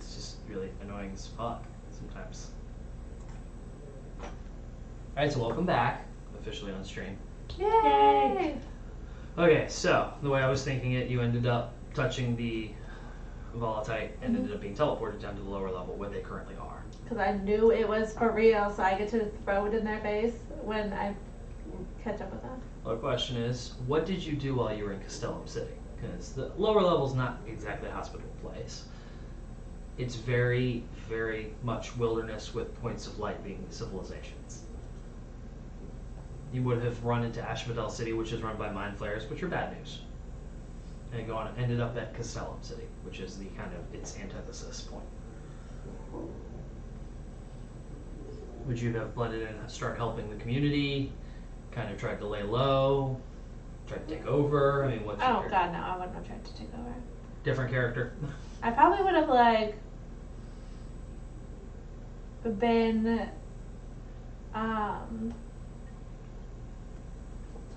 it's just really annoying as fuck sometimes. Alright, so welcome back. I'm officially on stream. Yay! Okay, so the way I was thinking it, you ended up touching the Volatite and ended up being teleported down to the lower level where they currently are. Because I knew it was for real, so I get to throw it in their face when I catch up with them. Well, the question is, what did you do while you were in Castellum City? Because the lower level's not exactly a hospitable place. It's very, very much wilderness with points of light being the civilizations. You would have run into Ashmedel City, which is run by Mind Flayers, which are bad news. And ended up at Castellum City, which is the kind of its antithesis point. Would you have blended in and start helping the community? Kind of tried to lay low? Tried to take over? I mean, what's your character? God, no, I wouldn't have tried to take over. Different character? I probably would have, like, been, I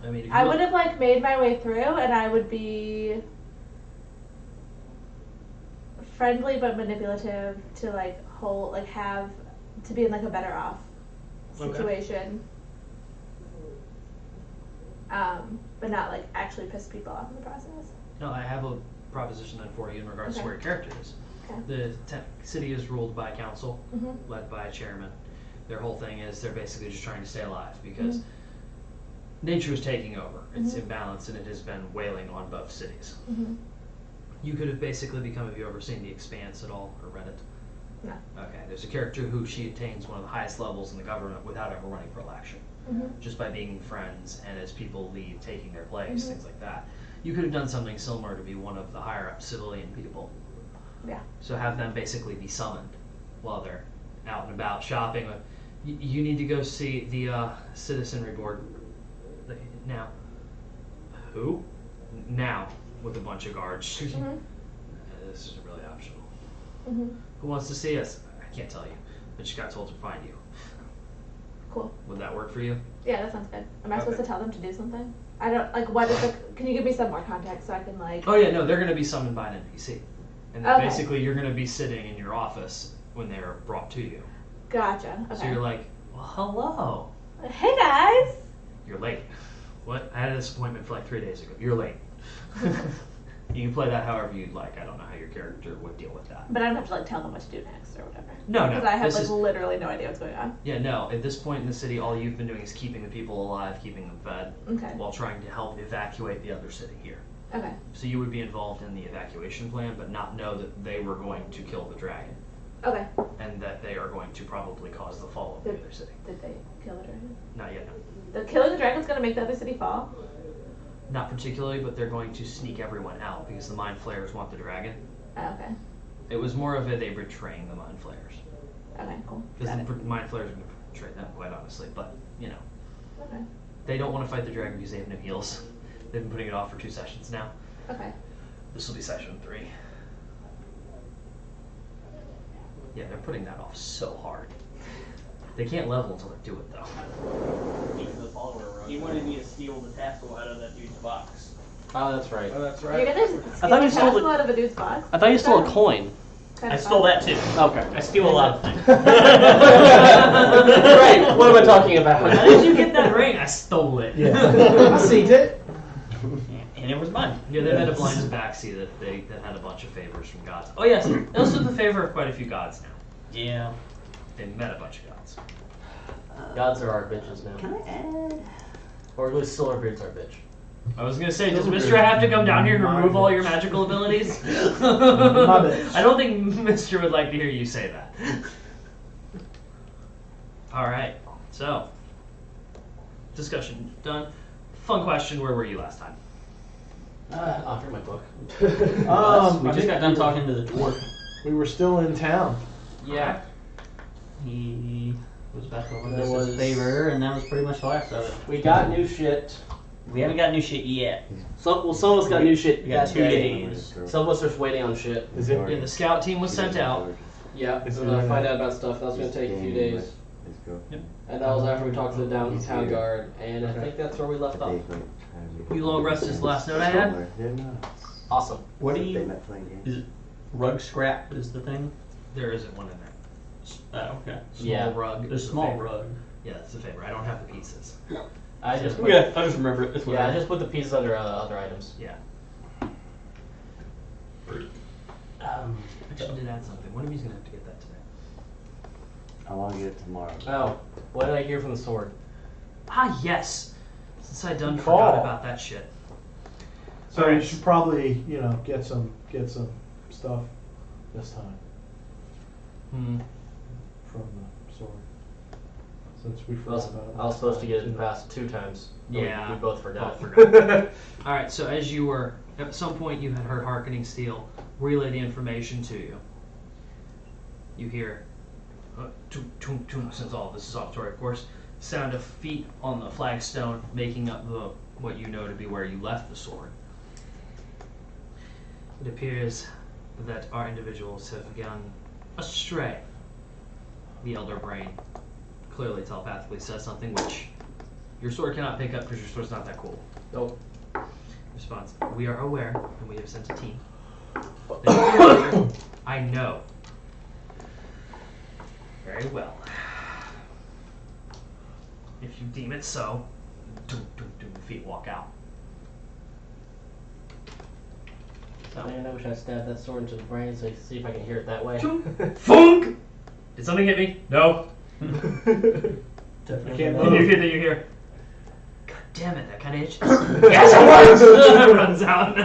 mean, if you I would have, like, made my way through, and I would be friendly but manipulative to, like, to be in, like, a better off situation. But not, like, actually piss people off in the process. No, I have a proposition then for you in regards to where your character is. Okay. The city is ruled by a council, led by a chairman. Their whole thing is they're basically just trying to stay alive because nature is taking over. It's imbalanced and it has been wailing on both cities. You could have basically become, have you ever seen The Expanse at all or read it? No. Okay, there's a character who she attains one of the highest levels in the government without ever running for election. Just by being friends and as people leave, taking their place, things like that. You could have done something similar to be one of the higher up civilian people. Yeah. So have them basically be summoned while they're out and about shopping. You need to go see the citizenry board now. Who? Now, with a bunch of guards. This isn't really optional. Who wants to see us? I can't tell you, but you got told to find you. Cool. Would that work for you? Yeah, that sounds good. Am I supposed to tell them to do something? I don't, like, what is the, can you give me some more context so I can, like... Oh yeah, no, they're going to be summoned by an NPC. And then basically you're going to be sitting in your office when they're brought to you. Gotcha, okay. So you're like, well, hello. Hey guys! You're late. What? I had this appointment for like 3 days ago. You're late. You can play that however you'd like. I don't know how your character would deal with that. But I don't have to, like, tell them what to do next or whatever. No. Because I have, like, literally no idea what's going on. Yeah, no. At this point in the city, all you've been doing is keeping the people alive, keeping them fed, while trying to help evacuate the other city here. Okay. So you would be involved in the evacuation plan, but not know that they were going to kill the dragon. Okay. And that they are going to probably cause the fall of the other city. Did they kill the dragon? Not yet, no. The killing the dragon's gonna make the other city fall? Not particularly, but they're going to sneak everyone out because the Mind Flayers want the dragon. Oh, okay. It was more of they betraying the Mind Flayers. Okay, cool. Because the Mind Flayers are going to betray them, quite honestly. But, you know. Okay. They don't want to fight the dragon because they have no heals. They've been putting it off for 2 sessions now. Okay. This will be session 3. Yeah, they're putting that off so hard. They can't level until they do it, though. He wanted me to steal the tassel out of that dude's box. Oh, that's right. Oh, that's You're right. gonna steal a tassel out of a dude's box? I thought you stole a coin. I stole that too. Okay. I steal a lot of things. Right, what am I talking about? How did you get that ring? I stole it. I seen it. And it was mine. Yeah, they met a blind Tabaxi that had a bunch of favors from gods. Oh yes, they also have the favor of quite a few gods now. Yeah. They met a bunch of gods. Gods are our bitches now. Can I add? Or at least Silverbeard's our bitch. I was gonna say, does Mr. have to come down here and remove all your magical abilities? bitch. I don't think Mr. would like to hear you say that. Alright, so discussion done. Fun question, where were you last time? After my book. We just got done talking to the dwarf. We were still in town. Yeah. He was back over There this was- favor, and that was pretty much the last of it. We got new shit. We haven't got new shit yet. Some of us got new shit We got that 2 day. days. Some of us are just waiting on shit. Is it? Yeah, the scout team was sent out. Yeah, Is we're it gonna in find that- out about stuff. That's gonna take a few days. Yep. And that was after we talked to the town guard, and I think that's where we left off. You long rest is the last note I had. Awesome. What do you... Is it rug scrap is the thing? There isn't one in there. Oh, okay. Small Yeah. rug. The is small favor. rug. Yeah, it's the favor. I don't have the pieces. I just put, Yeah, I just remember it. It's yeah, I just put the pieces under other items. Yeah. Um, Actually, did add something. One of you's gonna have to get that today. I want to get it tomorrow. oh, what did I hear from the sword? Ah, yes. Since I done Call. forgot about that shit. So you should probably, get some stuff this time Hmm. from the sword. Since we I forgot was, about it. I was supposed to get it passed 2 times. but Yeah. We both forgot. All right. So as you were at some point, you had heard Harkening Steel relay the information to you. You hear, toom, toom, toom, since all of this is auditory, of course, sound of feet on the flagstone, making up what you know to be where you left the sword. It appears that our individuals have gone astray. The Elder Brain clearly telepathically says something which your sword cannot pick up because your sword's not that cool. Nope. Response: we are aware, and we have sent a team. They- I know. Very well. If you deem it so, doom, doom, doom, the feet walk out. Man, I wish I stabbed that sword into the brain so I could see if I can hear it that way. Funk! Did something hit me? No. Definitely I can't Did move. you hear that you hear? God damn it, that kind of itches. Yes, it works! Runs out.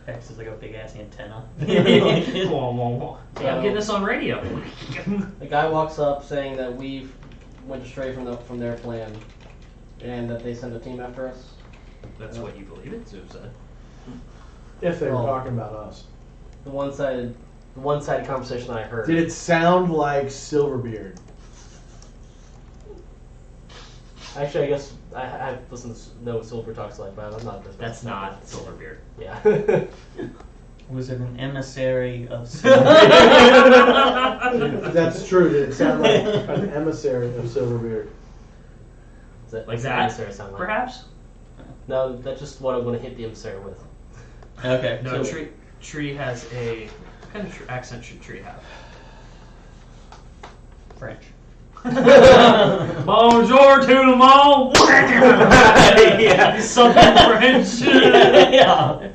X is like a big ass antenna. Wah, wah, wah. See, I'm getting this on radio. The guy walks up saying that we went astray from their plan, and that they sent a team after us. That's what you believe it, Zoom said. If they were Well- talking about us. The one-sided conversation that I heard. Did it sound like Silverbeard? Actually, I guess I've listened to know what Silver talks like, but I'm not. That's not Silverbeard. Yeah. Was it an emissary of That's true. Did it sound like an emissary of Silverbeard? Is that, Like what's the that, emissary sound like? perhaps? No, that's just what I'm going to hit the emissary with. Okay. No, so Tree has a... What kind of accent should Tree have? French. Bonjour to the monde! Yeah. Something French. Yeah.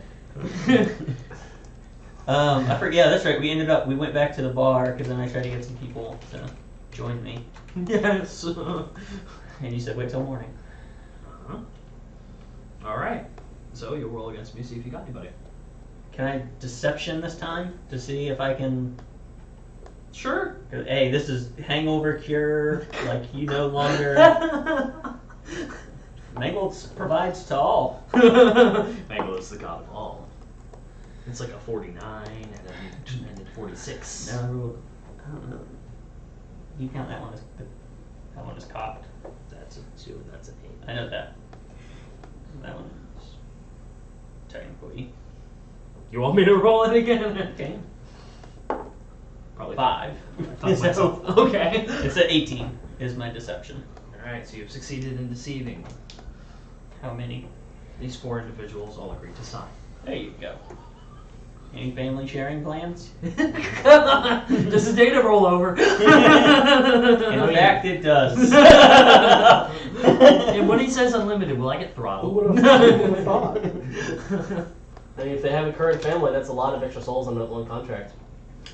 I forget. Yeah, that's right. We went back to the bar because then I tried to get some people to join me, Yes. and you said wait till morning. Uh-huh. All right. So you'll roll against me, see if you got anybody. Can I deception this time to see if I can? Sure. Hey, this is hangover cure. Like you no longer. Mangold provides to all. Mango is the god of all. It's like a 49 and then 46. No, I don't know. You count that one as that one is cocked. That's a 2, that's an 8. I know that. That one is technically You want me to roll it again? okay. Probably 5. I thought myself. Okay. It's at 18 is my deception. Alright, so you've succeeded in deceiving. How many? These 4 individuals all agreed to sign. There you go. Any family sharing plans? Does the data roll over? In fact, it does. And when he says unlimited, will I get Who throttled? would have thought? I mean, if they have a current family, that's a lot of extra souls on that one contract.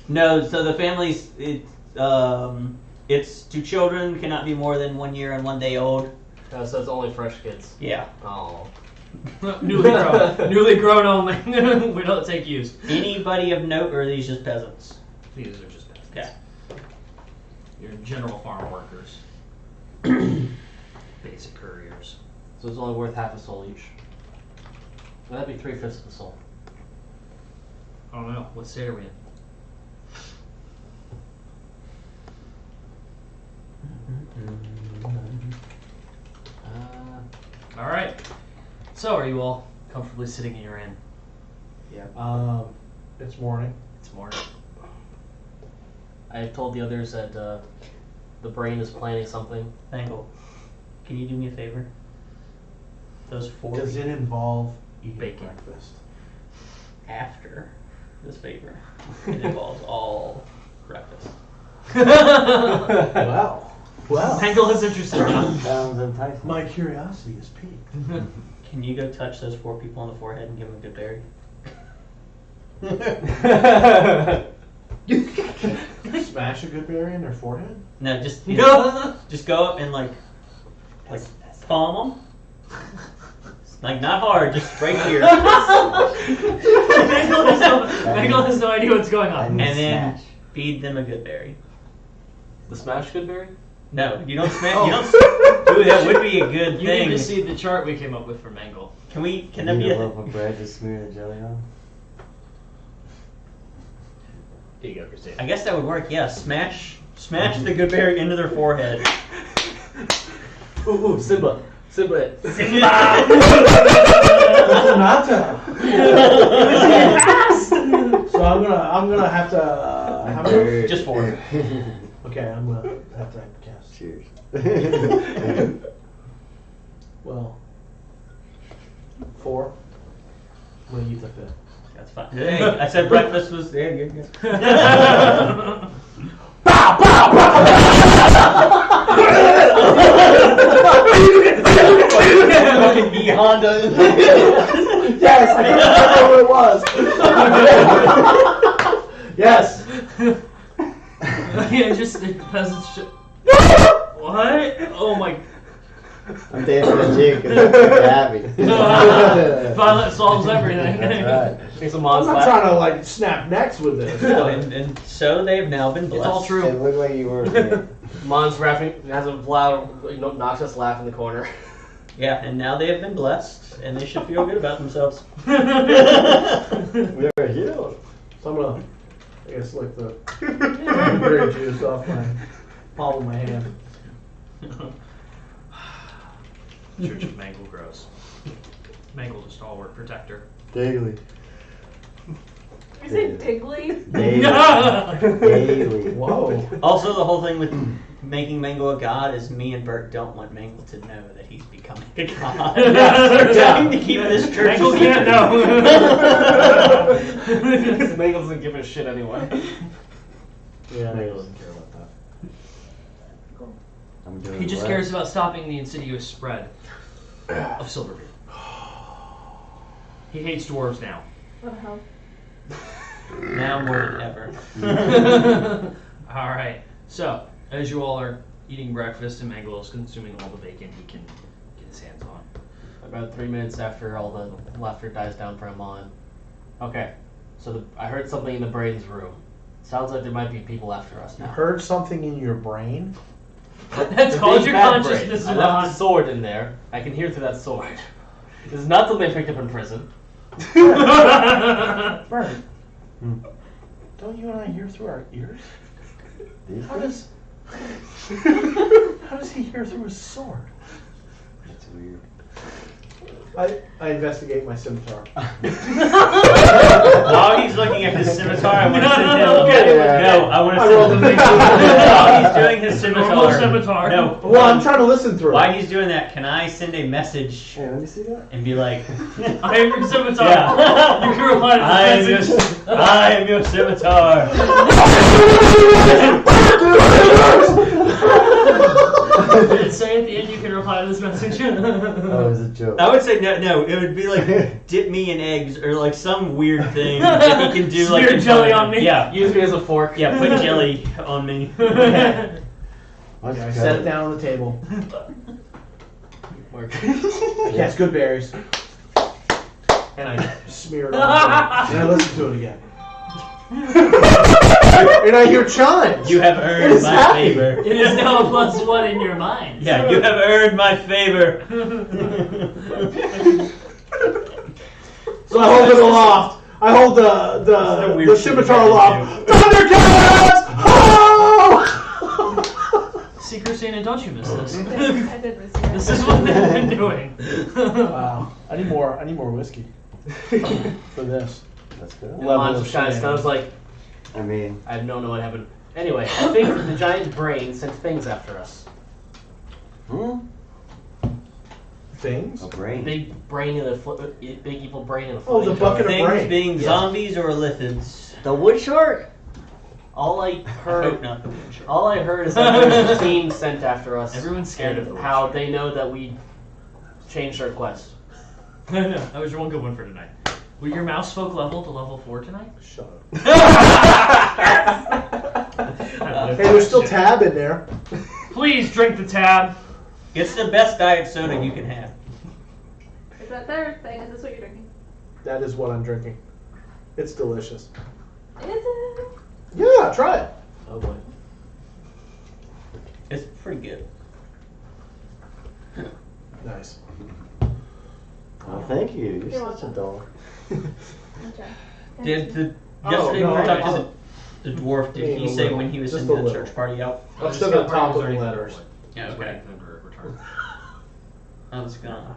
No, so the families it's 2 children cannot be more than 1 year and 1 day old. So it's only fresh kids. Yeah. Oh. Newly grown only. We don't take use. Anybody of note, or are these just peasants? These are just peasants. Okay. Your general farm workers. Basic couriers. So it's only worth half a soul each. Well, that'd be 3/5 of the soul. I don't know. What state are we in? All right. So, are you all comfortably sitting in your inn? It's morning. It's morning. I told the others that the brain is planning something. Bangle, can you do me a favor? Those 4 Does it involve eating Bacon. breakfast? after this favor. It involves all breakfast. Wow. Wow. Mangle is interested now. Sounds enticing. My curiosity is piqued. Can you go touch those 4 people on the forehead and give them a good berry? Smash a good berry in their forehead? No, just just go up and like palm them. Like not hard, just right here. Mangle has no idea what's going on. And then feed them a good berry. The smash goodberry? No, you don't smash. You don't. Ooh, that would be a good You thing. need to see the chart we came up with for Mangle. Can we? Can You that need be a a? loaf of bread to smear the jelly on? Here you go, Christine. I guess that would work. Yeah, smash the good berry into their forehead. Ooh, Simba. Simba. Sonata. So I'm gonna have to. How many? Just 4. Okay, I'm gonna have to cast. Cheers. Well, 4. I'm gonna eat the 5th. That's fine. Hey, I said breakfast was. Yeah, good. Fucking E Honda. Yes, I couldn't remember what it was. Yes. Yeah, just the peasants. What? Oh my! I'm dancing a jig because I'm happy. Violence solves everything. That's right. Take some I'm Mon's not lap. trying to like snap necks with this. And so they have now been blessed. It's all true. It looked like you were. Man. Mon's laughing, has a loud, noxious laugh in the corner. Yeah, and now they have been blessed, and they should feel good about themselves. We are healed. So I'm gonna, I guess, lick the grape juice off my palm of my hand. Church of Mangle grows. Mangle, the stalwart protector. Daily. You say Diggly? Daily. Whoa. Also, the whole thing with making Mangle a god is me and Bert don't want Mangle to know that he's becoming a god. We're trying to keep this church Mangle can't know. Mangle doesn't give a shit anyway. Yeah, I doesn't care about that. I'm doing He just what? cares about stopping the insidious spread of Silverbeard. He hates dwarves now. What the hell? Now more than ever. All right. So, as you all are eating breakfast and Mangle is consuming all the bacon he can get his hands on. About 3 minutes after all the laughter dies down for Amon. Okay, so I heard something in the brain's room. Sounds like there might be people after us You now. heard something in your brain? That's The called big your bad consciousness. brain. I left the sword in there. I can hear through that sword. This is not something I picked up in prison. Bert, don't you and I hear through our ears? These How things? does he hear through his sword? That's weird. I investigate my scimitar. While he's looking at his scimitar, I want to sit down. No, I want to I rolled a sit big While he's doing his scimitar. Normal scimitar. No. Well, I'm trying to listen through While it. he's doing that, can I send a message Hey, let me see that. and be like, I am your scimitar. Yeah. You can reply to this message. I am your scimitar. Say at the end you can reply to this message. Oh, it was a joke. I would say no. It would be like dip me in eggs or like some weird thing that he can do. Smear like jelly on me. Yeah, Use me as a fork. yeah. Put jelly on me. Let's I go. set it down on the table. Work. Yes, good berries. And I smear it on the and I listen to it again. And I hear chimes. You have It earned is my happy. favor. It is now a +1 in your mind. Yeah, you have earned my favor. So I hold it aloft. I hold a the weird scimitar thing to aloft. Thundercats! Oh! Secret Santa, don't you miss this? I did miss you. This is what they've been doing. Wow. I need more whiskey for this. Let's go. Level Mon's of kind of shenanigans. sounds like I mean, I don't know what happened. Anyway, I think the giant brain sent things after us. Things? a brain. Big brain in a big evil brain in a Oh, the floating bucket jar. of Things brain. being Yeah. zombies or lithids. The wood shark? All I Hope heard, not the wind shaker. all I heard is that there's a team sent after us. Everyone's scared and of the how wind they know that we changed our quest. No, that was your one good one for tonight. Will your mouse folk level to level 4 tonight? Shut up. Hey, Hey, there's still tab in there. Please drink the tab. It's the best diet soda you can have. Is that their thing? Is this what you're drinking? That is what I'm drinking. It's delicious. Is it? Yeah, try it. Oh boy. It's pretty good. Nice. Oh, thank you. You're You're such a welcome. doll. Okay. Did the Oh, yesterday no, when we talked I'll- to the dwarf, did Maybe he a say little. when he was Just sending a the little. church party out? I'll still got top of the letters. Yeah, Just okay. waiting for them to return. I was gone.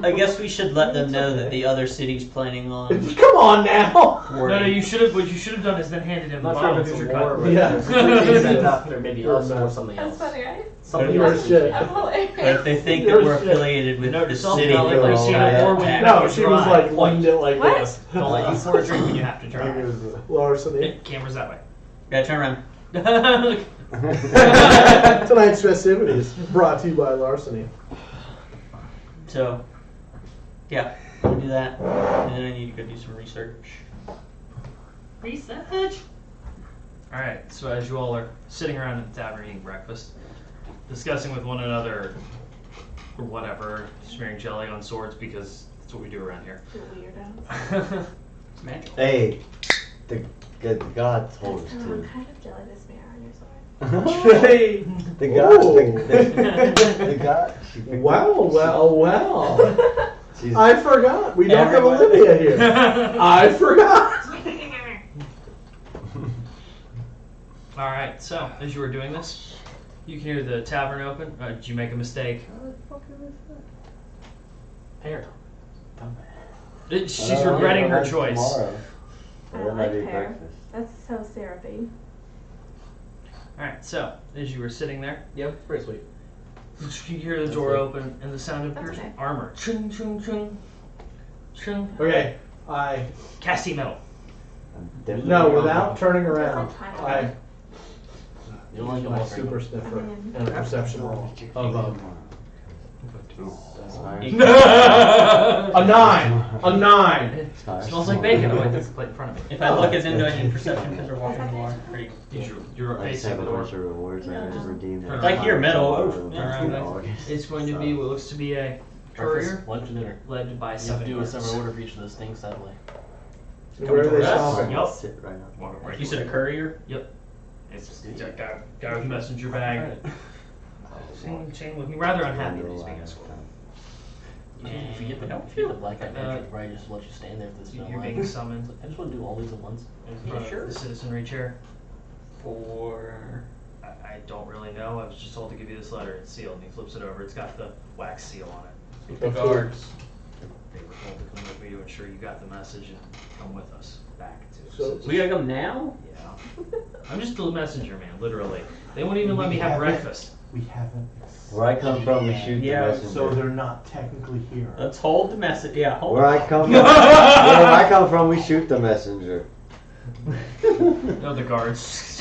I guess we should let them know that the other city's planning on. Come on now. No, you should have. What you should have done is then handed him I'm the not sure bottle if it's because a you're war, cut. but Yeah. there's three sent after maybe You're us a or mess. something That's else. funny, right? Something You're else. shit. I'm hilarious. But if they think You're that we're shit. affiliated with Note to the self, city, not like we're we've seen all before when you bad. have No, to she was drive. like leaned it like What? this. Don't let you pour a drink when you have to I think drive. it was Larceny. Camera's that way. Yeah, turn around. Tonight's festivities brought to you by Larceny. So, yeah, we'll do that. And then I need to go do some research. Research. All right. So as you all are sitting around in the tavern eating breakfast, discussing with one another, or whatever, smearing jelly on swords because that's what we do around here. You weirdo. It's magical. Hey, the god told us What to. kind of jelly to smear on your sword? Hey. The god, Ooh. the god. She picked Wow, up- well, well. She's, I forgot. We don't have Everyone- Olivia here. I forgot. All right. So as you were doing this, you can hear the tavern open. Did you make a mistake? Pear. She's Oh, regretting yeah, her that's choice. Tomorrow. I Or don't then like I eat pear. breakfast. That's so syrupy. All right. So as you were sitting there, Yep, pretty sweet. you hear the That's door it. open and the sound of That's piercing okay. armor. Chung chung chung. Chung. Okay, I Casting metal. I'm definitely no wrong. without turning around. Just like I You don't like use them my all super sniffer and a perception roll of Sorry. a 9. A 9. Sorry. Smells like bacon. I like this plate in front of me. If I look as into any perception because we're walking more, pretty. You're I just facing have the a door. bunch of rewards I have to redeem. It's like your medal. It's going to be what looks to be a courier Breakfast, lunch, and dinner. led by You have to seven do a guards. separate order for each of those things, sadly. Where are they Yes. stopping? Yup. Sit right up. Walk right You said a courier? Yep. It's just a guy with a messenger bag. Shane looking rather unhappy that he's being escorted. If you get the black eye magic, probably just let you stand there if there's no You're line. being summoned I just want to do all these at once. in front of the citizenry chair. For. I don't really know. I was just told to give you this letter. It's sealed, and he flips it over. It's got the wax seal on it. The guards. They were told to come with me to ensure you got the message and come with us back to. So- We gotta go now? Yeah. I'm just the messenger man, literally. They won't even let me have breakfast. We haven't. Where I come from, we shoot Yeah, the messenger. So they're not technically here. Let's hold the message. Yeah, hold Where I come from, where I come from, we shoot the messenger. No, the guards.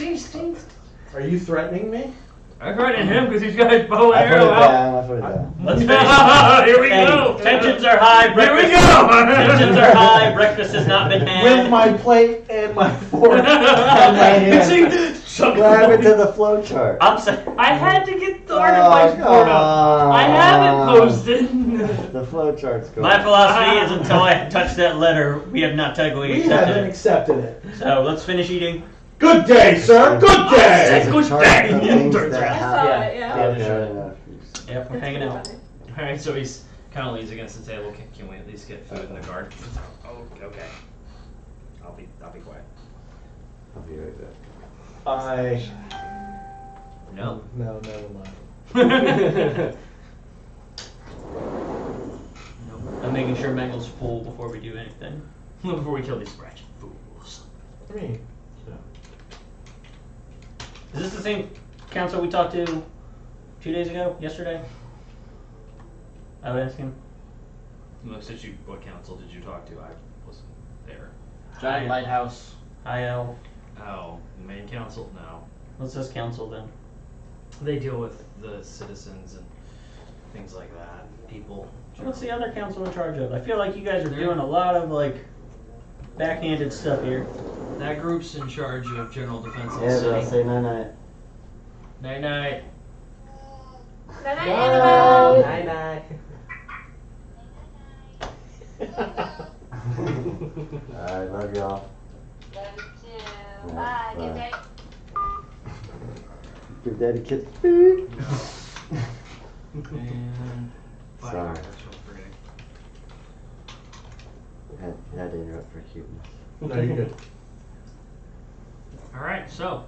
Are you threatening me? I threatened him because he's got his bow I and put it arrow out. down. I put it down. Let's finish. Here we Hey, go. tensions are high. Here we Breakfast. go. Tensions are high. Breakfast has not been had. With my plate and my fork. Grab it to the flow chart. I'm saying. I had to get the Artifice board up. I have it posted. The flow chart's going. My philosophy is until I touch that letter, we have not technically We accepted haven't it. accepted it. So let's finish eating. Good day, sir. Good day. There's a Good chart day. of things Turns that around. I happen. saw Yeah. it, yeah. Yep, we're hanging out. All right, so he's kind of leans against the table. Can we at least get food in the guard? Oh, okay. I'll be quiet. I'll be right back. No. No, never mind. I'm making sure Mango's full before we do anything. Before we kill these wretched fools. I mean, Is this the same council we talked to 2 days ago? Yesterday? I would ask him. He looks at you. What council did you talk to? I wasn't there. Giant lighthouse. IL. Oh, main council? No. What's this council then? They deal with the citizens and things like that. People. What's the other council in charge of? I feel like you guys are doing a lot of like backhanded stuff here. That group's in charge of general defense of the Annabelle, city. say night-night. Night night. Night night, Annabelle. Night night. Alright, love y'all. Love you too. Yeah, Bye. Good bye. day. Give daddy kids food. And Sorry. that's what I'm forgetting. Had to interrupt for cuteness. No, you're good. All right, so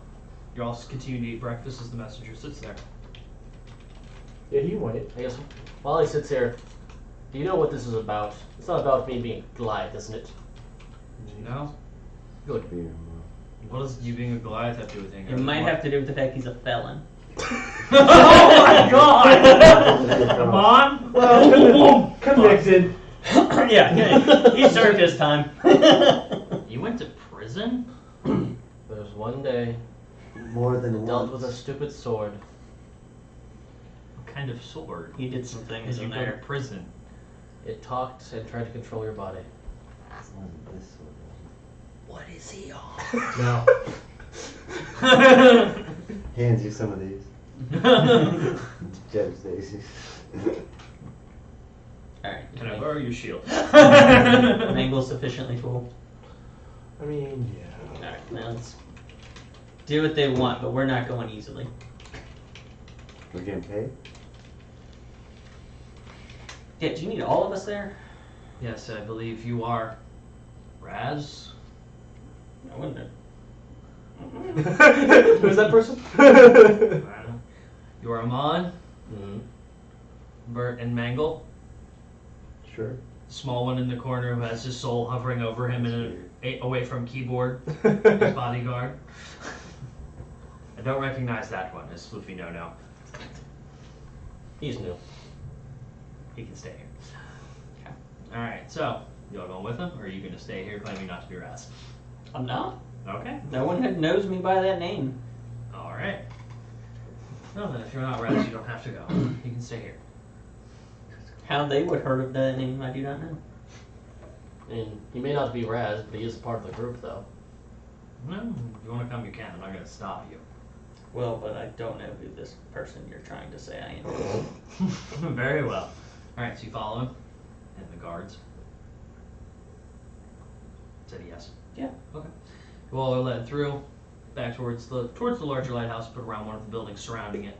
you all continue to eat breakfast as the messenger sits there. Yeah, he can wait. I guess while he sits here, do you know what this is about? It's not about me being Goliath, isn't it? No. Good beer, Mom. What does you being a Goliath have to do with It anything? might have to do with the fact he's a felon. Oh my God! Come on. Well, convicted. Yeah, he served his time. You went to prison? There was one day More I than dealt once. with a stupid sword. What kind of sword? He did some things Did you in go to there. prison? It talked and tried to control your body. It wasn't this one. What is he on? No. Hands you some of these. Judge Stacy. Alright. Can I borrow your shield? Mangle sufficiently full. I mean, yeah. Alright, now let's do what they want, but we're not going easily. We're getting paid? Yeah, do you need all of us there? Yes, I believe you are. Raz? I wouldn't have. Who's that person? You are Amon, Mm-hmm. Bert, and Mangle. Sure. The small one in the corner who has his soul hovering over him away from keyboard. His bodyguard. I don't recognize that one, as Luffy no. He's new. He can stay here. Alright, so, you all going with him, or are you going to stay here claiming not to be Raz? I'm not. Okay. No one knows me by that name. Alright. No, then if you're not Raz, you don't have to go. You can stay here. How they would heard of that name, I do not know. And he may not be Raz, but he is part of the group, though. No, if you want to come, you can. I'm not going to stop you. Well, but I don't know who this person you're trying to say I am. Very well. Alright, so you follow him? And the guards? Said yes. Yeah. Okay. You all are led through, back towards the larger lighthouse, but around one of the buildings surrounding it,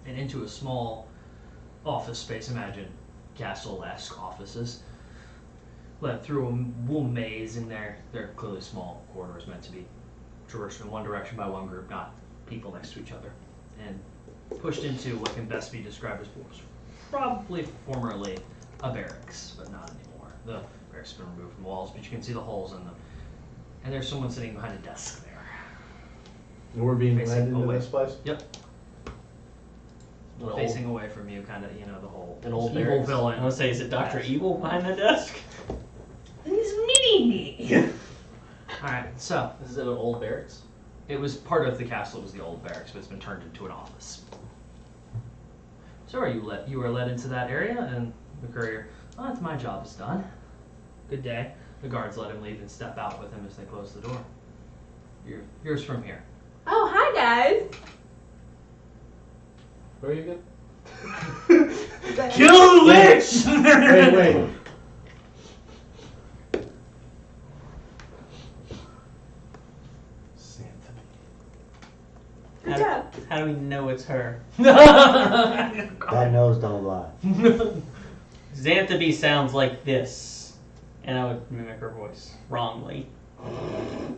and into a small office space. Imagine castle-esque offices. Led through a wool maze in there. They're clearly small corridors meant to be traversed in one direction by one group, not people next to each other, and pushed into what can best be described as was probably formerly a barracks, but not anymore. The barracks has been removed from the walls, but you can see the holes in them. And there's someone sitting behind a desk there. And we're being Facing led into away. this place? Yep. An Facing away from you, kind of, the whole An old evil barracks? villain. I would say, is it Dr. Evil behind the desk? He's meeting me. Alright, so This is in an old barracks. it was part of the castle. It was the old barracks, but it's been turned into an office. So are you were led into that area, and the courier, oh, that's my job is done. Good day. The guards let him leave and step out with him as they close the door. Yours from here. Oh, hi guys. Where are you again? Kill the witch! Wait. Good job. How do we know it's her? That nose don't lie. Xanthabe sounds like this, and I would mimic her voice wrongly, So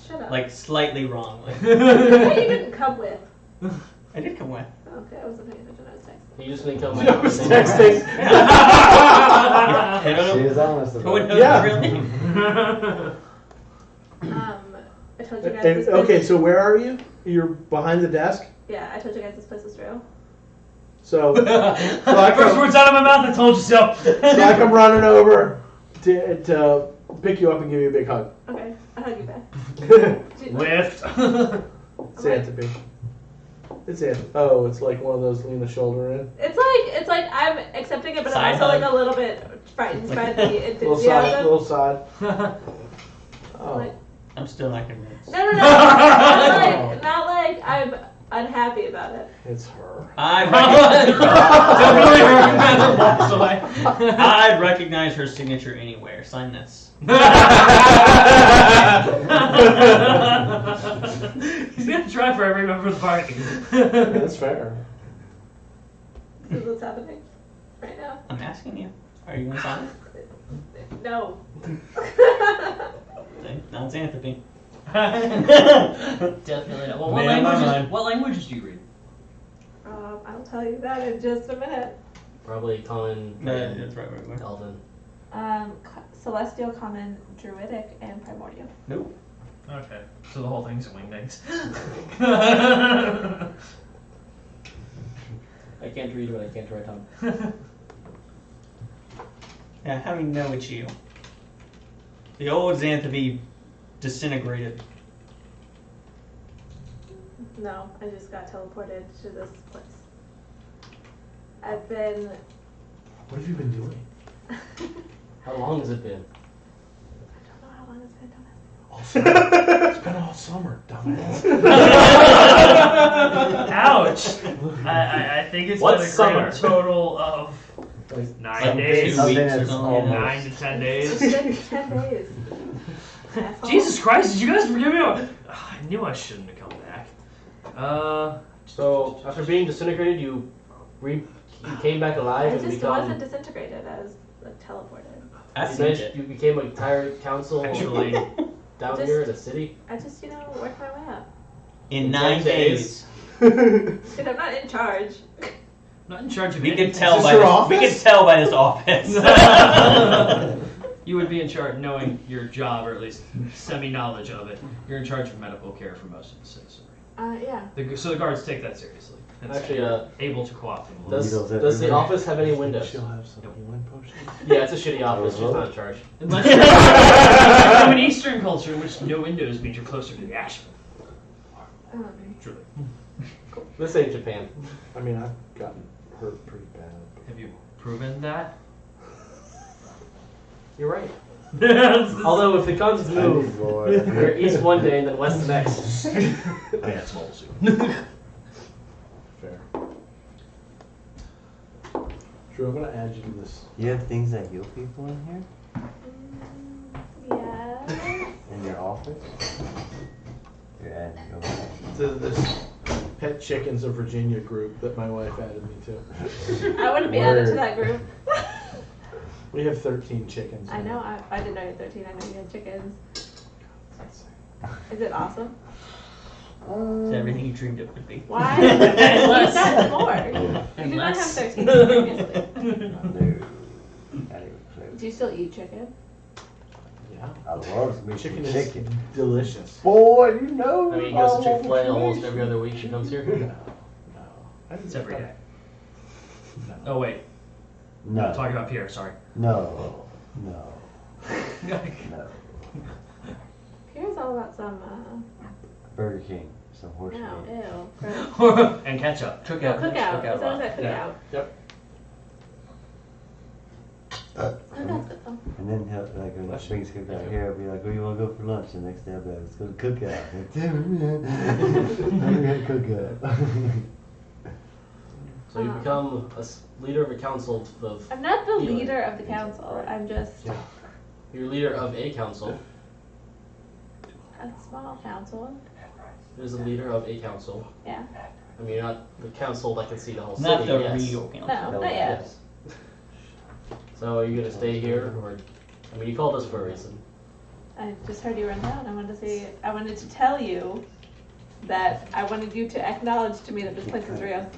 shut up. like slightly wrongly. Who you didn't come with? I did come with. Okay, I wasn't paying attention. I was texting. You just need to tell my I was name. texting. I don't She know. is honest Who about would it. know Yeah. the real name? I told you guys this place Okay, is- so where are you? You're behind the desk? Yeah, I told you guys this place is real. So, First words out of my mouth, I told you so. so I come running over to pick you up and give you a big hug. Okay. I hug you back. Lift. Xanthopy. It's Xanthopy. Oh, it's like one of those lean the shoulder in. It's like I'm accepting it, but Side I'm also hug. like a little bit frightened by the Little side, enthusiasm. little side. Oh. Like, I'm still not convinced. no, not like I'm unhappy about it. It's her. Definitely her man walks away. I'd recognize her signature anywhere. Sign this. He's gonna try for every member of the party. That's fair. This is what's happening right now. I'm asking you. Are you gonna sign it? No. See? Not Xanthopy. Definitely not. Well, what Man, my languages? mind. What languages do you read? I'll tell you that in just a minute. Probably common. No, that's right. Elven. Celestial, Common, Druidic, and Primordial. Nope. Okay, so the whole thing's wingdings. I can't read, but I can't write on. Yeah, how do you know it's you? The old Xanthopy disintegrated. No, I just got teleported to this place. I've been. What have you been doing? I How long has it been? don't know how long it's been. Don't ask me. All summer. It's been all summer, dumbass. Ouch! I think it's What's been a summer? grand total of 9 days. 2 weeks Something or that's something. almost- 9 to 10 It's days. been 10 days. Asshole. Jesus Christ! Did you guys forgive me? I knew I shouldn't have come back. So after being disintegrated, you came back alive I and just become. wasn't disintegrated. I was like teleported. I You, see managed- it. you became a tyrant council Actually, down Just- here in the city. I just, worked my way up. In In 9 10 days. Dude, I'm not in charge. I'm not in charge of We anything. can tell this by your this. office? We can tell by this office. You would be in charge, knowing your job, or at least semi-knowledge of it. You're in charge of medical care for most of the citizenry. Yeah. So the guards take that seriously. And Actually, able to co-opt them a little. Does Needles the everywhere. office have any windows? She'll have some healing potions. Yeah, it's a shitty office. She's not in charge. Unless you're from an Eastern culture in which no windows means you're closer to the action. Truly. This ain't Japan. I mean, I've gotten hurt pretty bad. Have you proven that? You're right. Although, Although if the guns I need move, more. you're east one day and then west the next. yeah, it's mobile suit. Fair. Drew, I'm gonna add you to this. You have things that heal people in here? Yeah. In your office? You're adding over. To this Pet Chickens of Virginia group that my wife added me to. I wouldn't be added to Word. that group. We have 13 chickens. I know. I didn't know you had 13. I know you had chickens. Is it awesome? It's everything you dreamed it would be. Why? You said more. You did not have Unless- 13 previously. No. Not even close. Do you still eat chicken? Yeah. I love me Chicken some is chicken. delicious. Boy, you know. I mean, he goes to all Chick-fil-A the almost information. every other week she comes here. No. No. I It's every day. No. Oh wait, No. talking about Pierre. Sorry. No. No. No. Here's all about some. Burger King. Some horse No, meat. ew. Gross. And ketchup. Cookout. It's always at cookout. Yep. Cookout's good though. And then he'll, like when Bless he brings you. cookout here, he'll be like, "Where you want to go for lunch?" The next day I'll be like, "Let's go to cookout." Like, damn it, man. I'm gonna cookout. So you become a leader of a council of. I'm not the Healing. leader of the council. I'm just Yeah. You're leader of a council. a small council. There's a leader of a council. Yeah. I mean, you're not the council that can see the whole Not city. the yes. real council. No, not yet. Yes. So are you gonna stay here, or? I mean, you called us for a reason. I just heard you run down. I wanted to tell you that I wanted you to acknowledge to me that this place is real.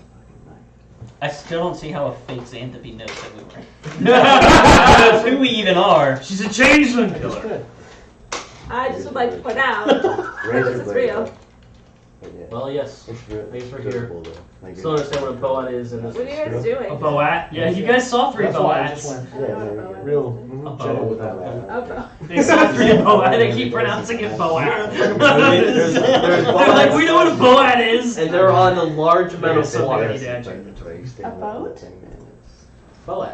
I still don't see how a fake Xanthopy knows that we were. Knows who we even are. She's a changeling It's killer. good. I just would like to point out that this is Razor real. blade. But yeah. Well, yes. It's real. Thanks for durable, though. Like, Still understand what a boat is in this. What are you guys doing? A boat? Yeah, you guys saw 3 That's why I just boats. went I don't know what Yeah, a boat real is. A gentle boat. with that one. A boat. They saw 3 boat. They keep pronouncing it boat. There's They're like, we know what a boat is. And they're on a large amount There's of something water. I need to add. A boat? Boat.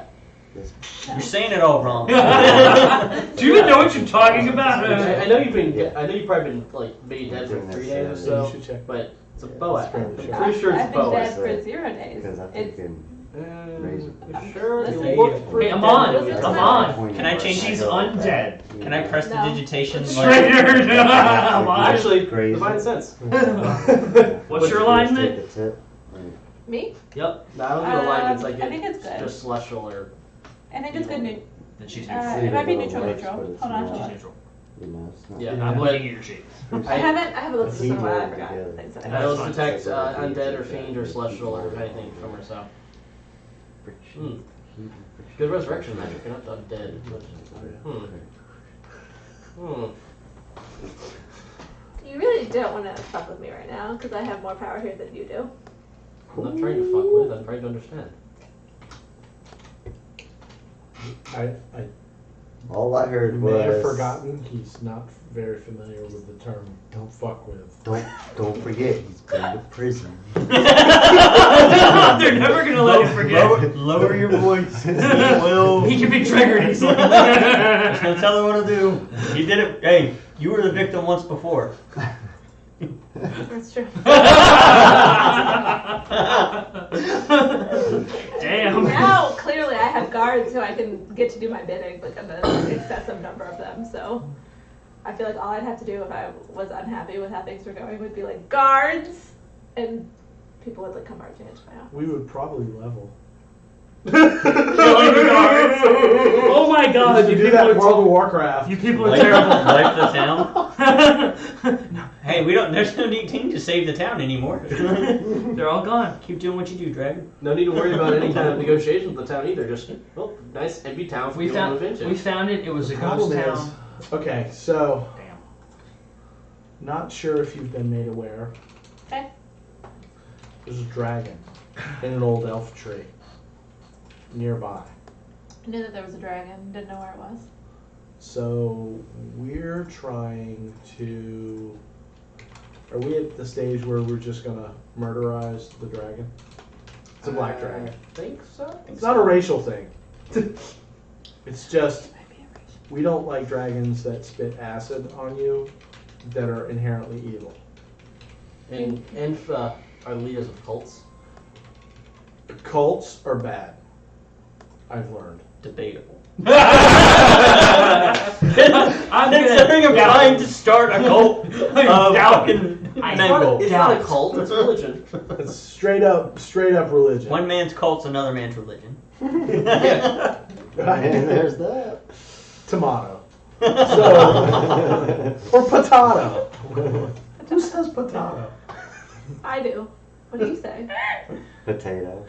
You're saying it all wrong. Do you even know what you're talking about? I know you've been. I know you've probably been like maybe dead for 3 days or You so. should check. But it's a boat. It's fairly I'm sure. pretty sure it's a I've been boat. dead for 0 days. Because I'm It's thinking. You sure? Listen. You look pretty Hey, Amon, Listen dead. to Amon. Can I change- She's undead. Can I press No. the digitation? Triggered. Amon. Actually, Crazy. divine sense. What's your alignment? That's it. me. Yep. No, I don't think alignment's I like think it's good. just celestial or. I think it's good. Then she's It might be neutral. Works, Neutral. but it's Hold on. not. Hold She's on. neutral. You know, it's not. Yeah. I'm looking at your sheet. I haven't looked at this in a while. I forgot Together. things that I I know That's it's fine. detect undead or fiend or celestial or anything from her, so. Hmm. Good resurrection magic, you're not undead. Hmm. Hmm. You really don't want to fuck with me right now because I have more power here than you do. I'm not trying to fuck with, I'm trying to understand. All I You heard may have was. forgotten he's not very familiar with the term "don't fuck with." Don't forget, he's been to prison. They're never gonna let him forget. Lower your voice. He can be triggered easily. Just gonna tell her what to do. You did it. Hey, you were the victim once before. That's true. Damn. Now, clearly, I have guards who I can get to do my bidding, like an excessive number of them. So, I feel like all I'd have to do if I was unhappy with how things were going would be like guards, and people would like come marching into my office. We would probably level. Killing the guards. Oh my god, You you do people that are in World of Warcraft. You people are Wipe terrible. the town. Hey, we don't. There's no need to save the town anymore. They're all gone. Keep doing what you do, Dragon. No need to worry about any kind of negotiations with the town either, just, well, nice empty town for We people to move found into. we found it. It was a The ghost problem town. is, okay, so Damn. not sure if you've been made aware. Okay. There's a dragon in an old elf tree nearby. I knew that there was a dragon, didn't know where it was. So we're trying to. Are we at the stage where we're just gonna murderize the dragon? It's a black dragon. I think so. It's not a racial thing. It's just we don't like dragons that spit acid on you that are inherently evil. And are leaders of cults. Cults are bad. I've learned. Debatable. I'm Considering I'm trying to start a cult of fucking I- Mengle. It's not a cult, it's a religion. It's straight up religion. One man's cult's another man's religion. Yeah. And there's that. Tomato. So, or potato. Who says potato? I do. What do you say? Potato.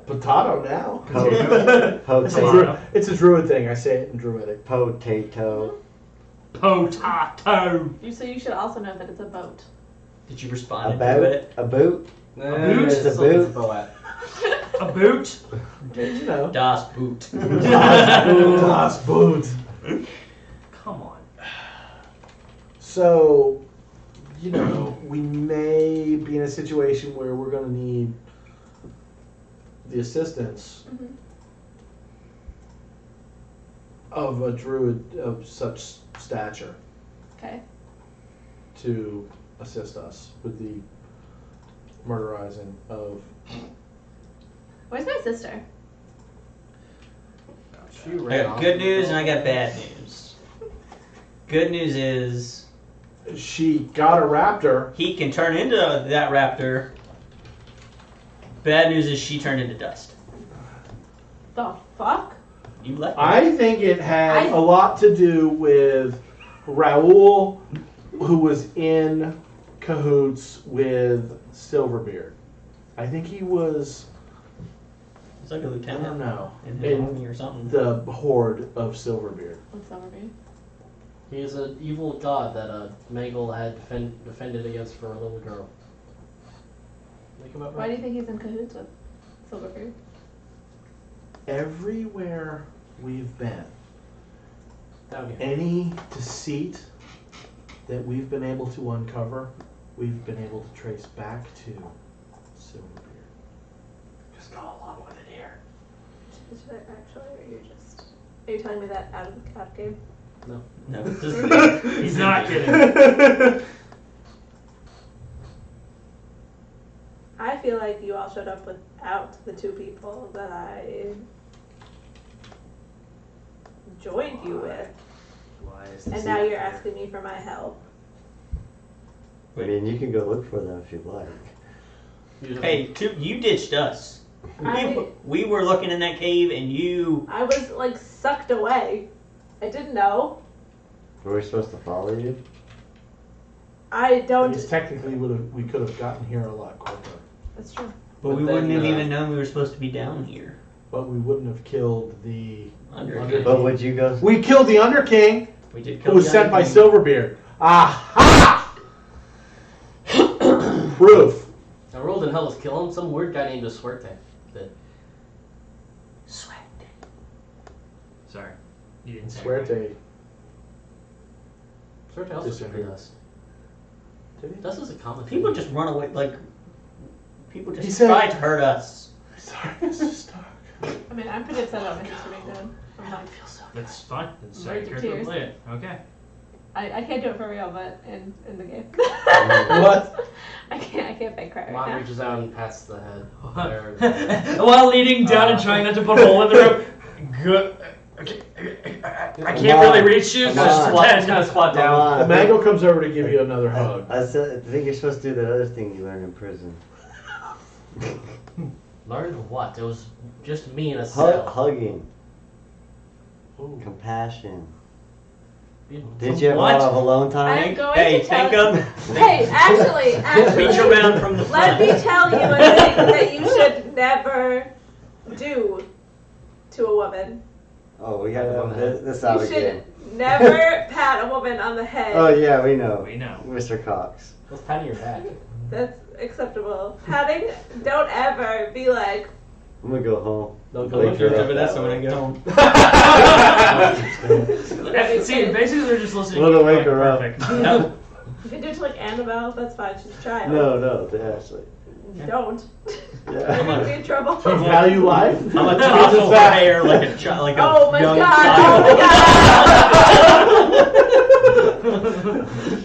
Potato now. Potato. It's a druid thing. I say it in druidic. Potato. Potato. You say you should also know that it's a boat. Did you respond A to boat. it? A boot. boot? It's a boot. A boot. You know. Das Boot. Das Boot. Come on. So, you know, we may be in a situation where we're going to need the assistance Mhm. of a druid of such stature Okay. to assist us with the murderizing of. Where's my sister? I got good news and I got bad news. Good news is She got a raptor. he can turn into that raptor. Bad news is she turned into dust. The fuck? You left. I think it had I- a lot to do with Raoul, who was in cahoots with Silverbeard. I think he was It's like a lieutenant. I don't know. In the army or something. the horde of Silverbeard. What's Silverbeard? He is an evil god that Mangle had defended against for a little girl. Make him up Why do you think he's in cahoots with Silverbeard? Everywhere we've been, Down here. any deceit that we've been able to uncover, we've been able to trace back to Silverbeard. Just go along with it here. Should I actually, or are you telling me that out of game? No. He's not kidding. I feel like you all showed up without the two people that I joined you with, Why is and this? now you're asking me for my help. I mean, you can go look for them if you'd like. Hey, you ditched us. We were looking in that cave and you... I was like sucked away. I didn't know. Were we supposed to follow you? I don't. Because technically we could have gotten here a lot quicker. That's true. But we But wouldn't then, have even known we were supposed to be down here. But we wouldn't have killed the Under But would you go? We killed the Underking, We did who kill was the sent by Underking. Silverbeard. Aha! Proof. I rolled in hell to kill him. Some weird guy named Suerte. That Sorry, you didn't say. it Suerte. Suerte also Disagree. screwed us. Did he? Dust is a common People thing. just run away, like... People He just said- try to hurt us. Sorry, Mr. Stark. I mean, I'm pretty upset about my history being done. I'm like, That's fine. That's how Right your to character will tears. play it. Okay. I can't do it for real, but in the game. What? I can't fake cry Mom right now. reaches out and pats the head. There. While leaning down and trying not to put a hole in the room. Good. Okay. I can't really reach you, so Come just on. pretend. Squat Come down. on. The Mango comes over to give you another hug. I said, I think you're supposed to do that other thing you learned in prison. Learned what? It was just me in a cell. Hugging, Ooh. compassion. You- Did you ever What? have alone I'm time? going Hey, to think tell up. Hey, actually, Reach around from the let front. me tell you a thing that you should never do to a woman. Oh, we gotta have this out You again. should never pat a woman on the head. Oh yeah, we know. We know. Mr. Cox. Let's pat your back. That's acceptable. Patting, don't ever be like, I'm gonna go home. Don't go Wake her up Vanessa that when I way. get home. See, basically they're just listening. Well, to to you, wake her up. perfect. No. you can do it to like Annabelle, that's fine, she's a child. No, to Ashley. Don't. Yeah. You're gonna be in trouble. Value life? I'm gonna toddle her hair like a like a Oh my young god, child. oh my god!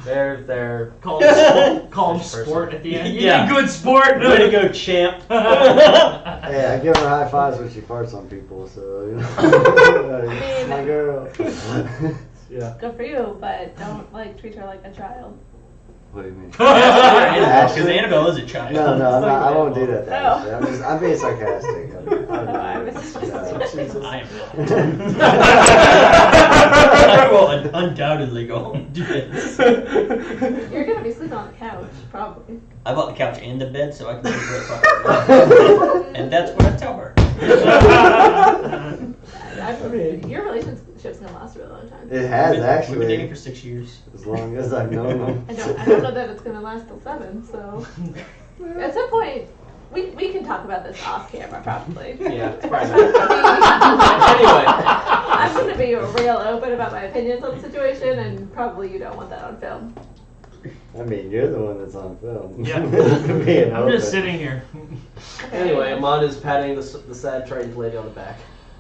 They're Call him First sport at the end. You Yeah. did good sport. Way to go, champ. Hey, I give her high fives when she farts on people, so you know. It's my girl. Yeah. Good for you, but don't like treat her like a child. What do you mean? Because Annabelle is a child. No, I'm not, I won't do that. To No. Ashley. I'm being sarcastic. I will undoubtedly go home and do this. You're gonna be sleeping on the couch, probably. I bought the couch and the bed so I can sleep right And that's what I tell her. Your relationship's gonna last a really long time. It has We've been dating actually, for 6 years. as long as I've known them. I don't know that it's gonna last till 7, so at some point we can talk about this off camera probably. Yeah, it's probably Anyway. I'm gonna be real open about my opinions on the situation, and probably you don't want that on film. I mean, you're the one that's on film. Yeah. Being I'm just open. sitting here. Anyway, Amon is patting the sad, frightened lady on the back.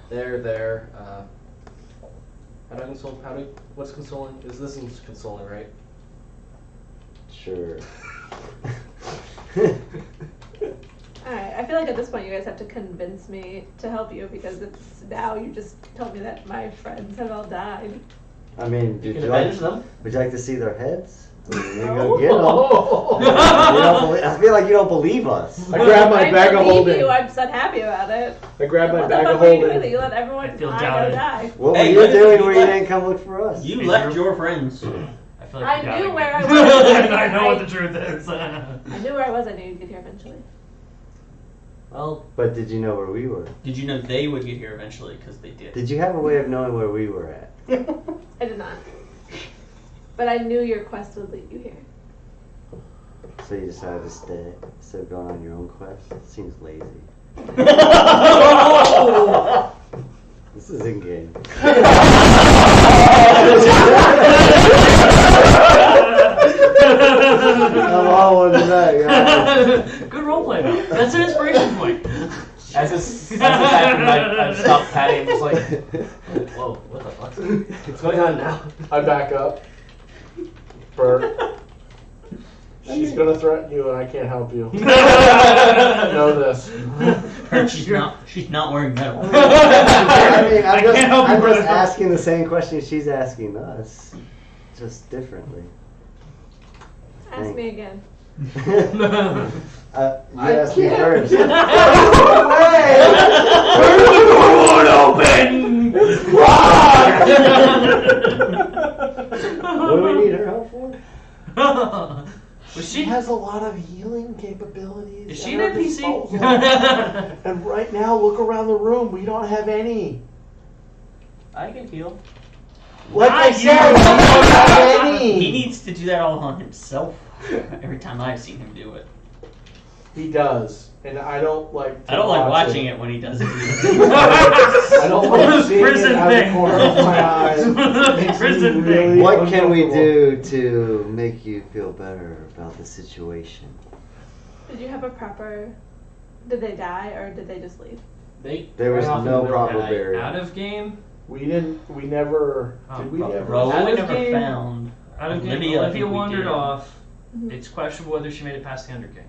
There. How do I console? What's consoling? This is consoling, right? Sure. Alright, I feel like at this point you guys have to convince me to help you because it's now you just told me that my friends have all died. I mean, You did can you like? avenge them. Would you like to see their heads? I mean, you No. go get 'em. You don't believe, I feel like you don't believe us. I grab my I bag of believe holding. you, I'm just unhappy about it. I grab my What bag the of fuck were you doing that holding. you let everyone I feel I go doubted. die? What Hey, were you what if doing you where you left- didn't come look for us? You left your friends. I feel like I you got knew me. where I was. I know what the truth is. I knew where I was, I knew you'd get here eventually. Well, But did you know where we were? Did you know they would get here eventually? Because they did. Did you have a way of knowing where we were at? I did not. But I knew your quest would lead you here. So you decided to stay instead of going on your own quest? Seems lazy. This is in game. I'm all one tonight, guys. Good roleplay, though. That's an inspiration point. as this happened, I stopped patting him, just like, whoa, what the fuck? What's going on now? I back up. Bert. She's gonna threaten you, and I can't help you. Know this. She's not wearing metal. I mean, I can't help you, I'm brother. just asking the same question she's asking us, just differently. Ask me again. You asked me can't. first. Where's the door open? What do we need her help for? Was She has a lot of healing capabilities. Is she at an her NPC? disposal. And right now, look around the room. We don't have any. I can heal. Like I Not said, you. we don't have any. He needs to do that all on himself. Every time I've seen him do it. He does, and I don't like. To I don't like watch watching it when he does it. I don't like This seeing prison it out thing. the corner of my eye. It makes me Prison really thing. What can we uncomfortable. do to make you feel better about the situation? Did you have a proper? Did they die or did they just leave? There was ran off in no the middle of the proper night. burial. Out of game? We never. Oh, Did we probably. ever? Raoul Out we of never game. found. Out of game. Lydia, I Olivia think we wandered did. off. Mhm. It's questionable whether she made it past the Underking.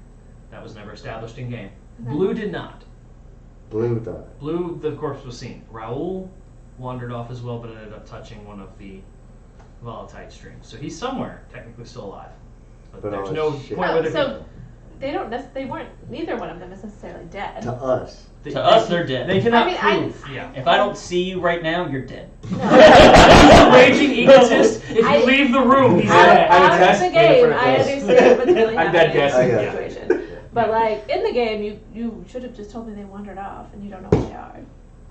That was never established in game. Okay. Blue did not. Blue died. Blue, the corpse was seen. Raoul wandered off as well, but ended up touching one of the volatile streams. So he's somewhere, technically still alive. But But there's all no his shit- point Oh, whether so they don't. They weren't. Neither one of them is necessarily dead. To us. To us, they're dead. They cannot I mean, prove. I- Yeah. If I don't see you right now, you're dead. No. He's a raging egotist. If I- you leave the room, he's Out dead. I of test the made it game, for I this. understand what's really I'm dead happening in guessing. this I got it. situation. But like in the game, you should have just told me they wandered off, and you don't know where they are.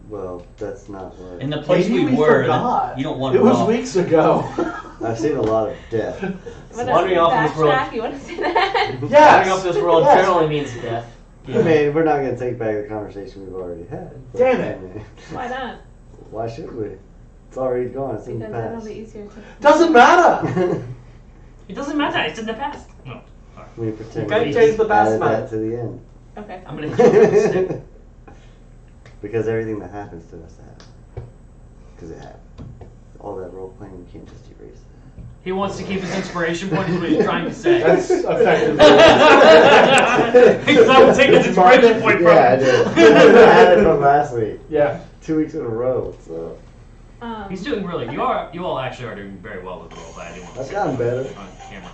Well, that's not what. In the place Maybe we we were, forgot. you don't want It to was off. weeks ago. I've seen a lot of death. Wanna Wandering off in this world. backtrack? You want to say that? Yes. Wandering off this world Yes. generally means death. I mean, we're not going to take back the conversation we've already had. but, Damn it. I mean, Why not? why should we? It's already gone. It's in the Because that'll past. be easier to. Doesn't matter. It doesn't matter. It's in the past. No. Sorry. We pretend You can't we change the past, added man. that to the end. Okay. I'm gonna hit you with a stick. Because everything that happens to us happens. Because it happened. All that role playing, we can't just erase it. He wants to keep his inspiration point. Is what he's trying to say. That's effectively. Because I would take his inspiration point from Yeah, I him. did. I had it from last week. Yeah. 2 weeks in a row. So He's doing really. You all actually are doing very well with the role. I do want to I've say gotten better. on camera.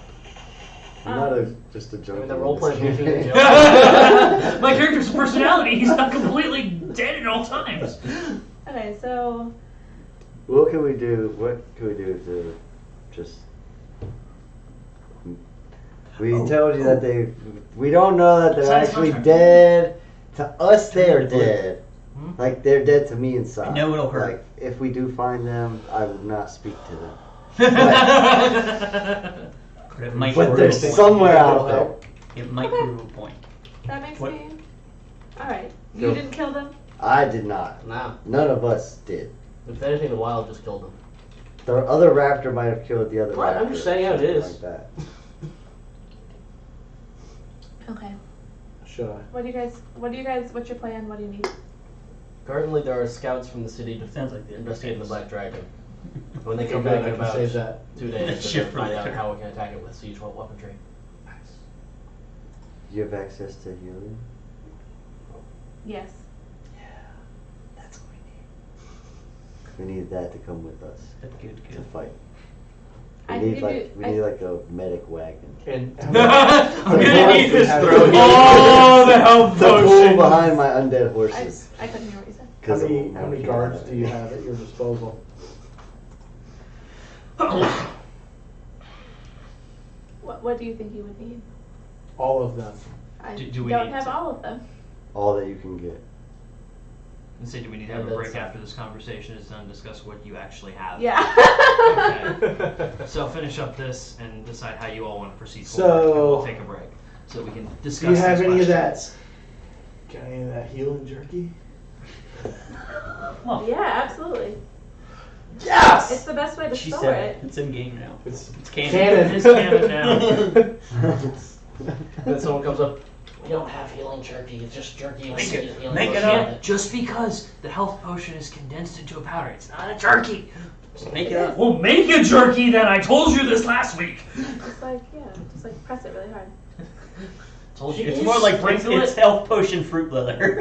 I'm not just a I joke. mean, the role playing gives you the joke. My character's personality. He's not completely dead at all times. Okay, so What can we do? What can we do to just? We told you that they. We don't know that they're Sign the actually contract. dead. To us, they are dead. Hmm? Like they're dead to me inside. I know it'll hurt. Like if we do find them, I will not speak to them. But it might But prove they're a point. somewhere out there. It might Okay. prove a point. that makes What? me. All right. You Go. didn't kill them. I did not. Nah. None of us did. If anything, the wild just killed him. The other raptor might have killed the other Right, raptor. I'm just saying how it something is. Like that. Okay. Should I? What do you guys? What's your plan? What do you need? Currently, there are scouts from the city to Sounds like the investigate the Black Dragon. When they Okay, come good, back I in can about save that. 2 days, Shit they're for find the out turn. how we can attack it with siege weaponry. You have access to healing. Yes. That's what we need. We need that to come with us Good, to good. fight. I We can need give like you- we I- need like a medic wagon. And I'm gonna need this. Have- Oh, the health To pull potion. behind my undead horses. I couldn't hear what you said. how 'Cause many, it won't how many work guards out. do you have at your disposal? What do you think you would need? All of them. I Do we don't need have to- all of them. all that you can get. And say, do we need to Yeah, have a that's- break after this conversation is done? Discuss what you actually have. Yeah. Okay. So finish up this and decide how you all want to proceed So- forward. And we'll take a break so that we can discuss. Do you have these any of questions. that? Got any of that healing jerky? Yeah, absolutely. Yes. It's the best way to She store said it. it's in game now. It's canon. It is canon now. Then someone comes up. We don't have healing jerky. It's just jerky. Make with it- healing make it potion in up. Just because the health potion is condensed into a powder, it's not a jerky. Just make it up. Well, make a jerky then. I told you this last week. Just like press it really hard. Told you. It's It's more like sprinkle it's it. health potion fruit leather.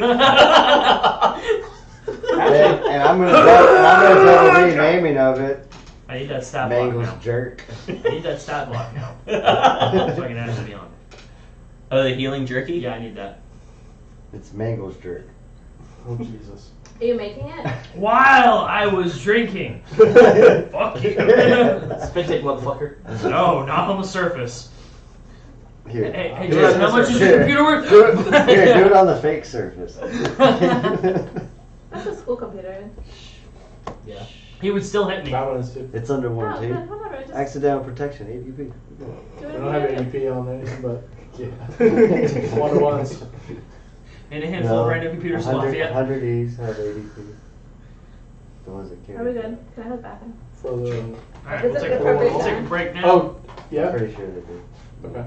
And I'm gonna double renaming of it. I need that stat block Mangle's now. jerk. I need that stat block now. So I can actually be on. Oh, the healing jerky? Yeah, I need that. It's Mangle's jerk. Oh Jesus. Are you making it? While I was drinking. Fuck you. Spit take, motherfucker. No, not on the surface. Here. Hey, Do Jason, it- how much is here. your computer worth? Do it, here, do it on the fake surface. That's a school computer. Yeah. He would still hit me. That one is too. It's under Oh, warranty. good, whatever. Just Accidental protection, ADP. do I it don't have again. ADP on anything, but yeah. One to ones. And a handful of random computers in 100, Lafayette. 100Es have ADP. The ones that carry. Are we good? Can I have the bathroom? For the. Alright, Is we'll it take, good for we'll break take a time? break now. Oh, yeah. Pretty sure they do. Okay.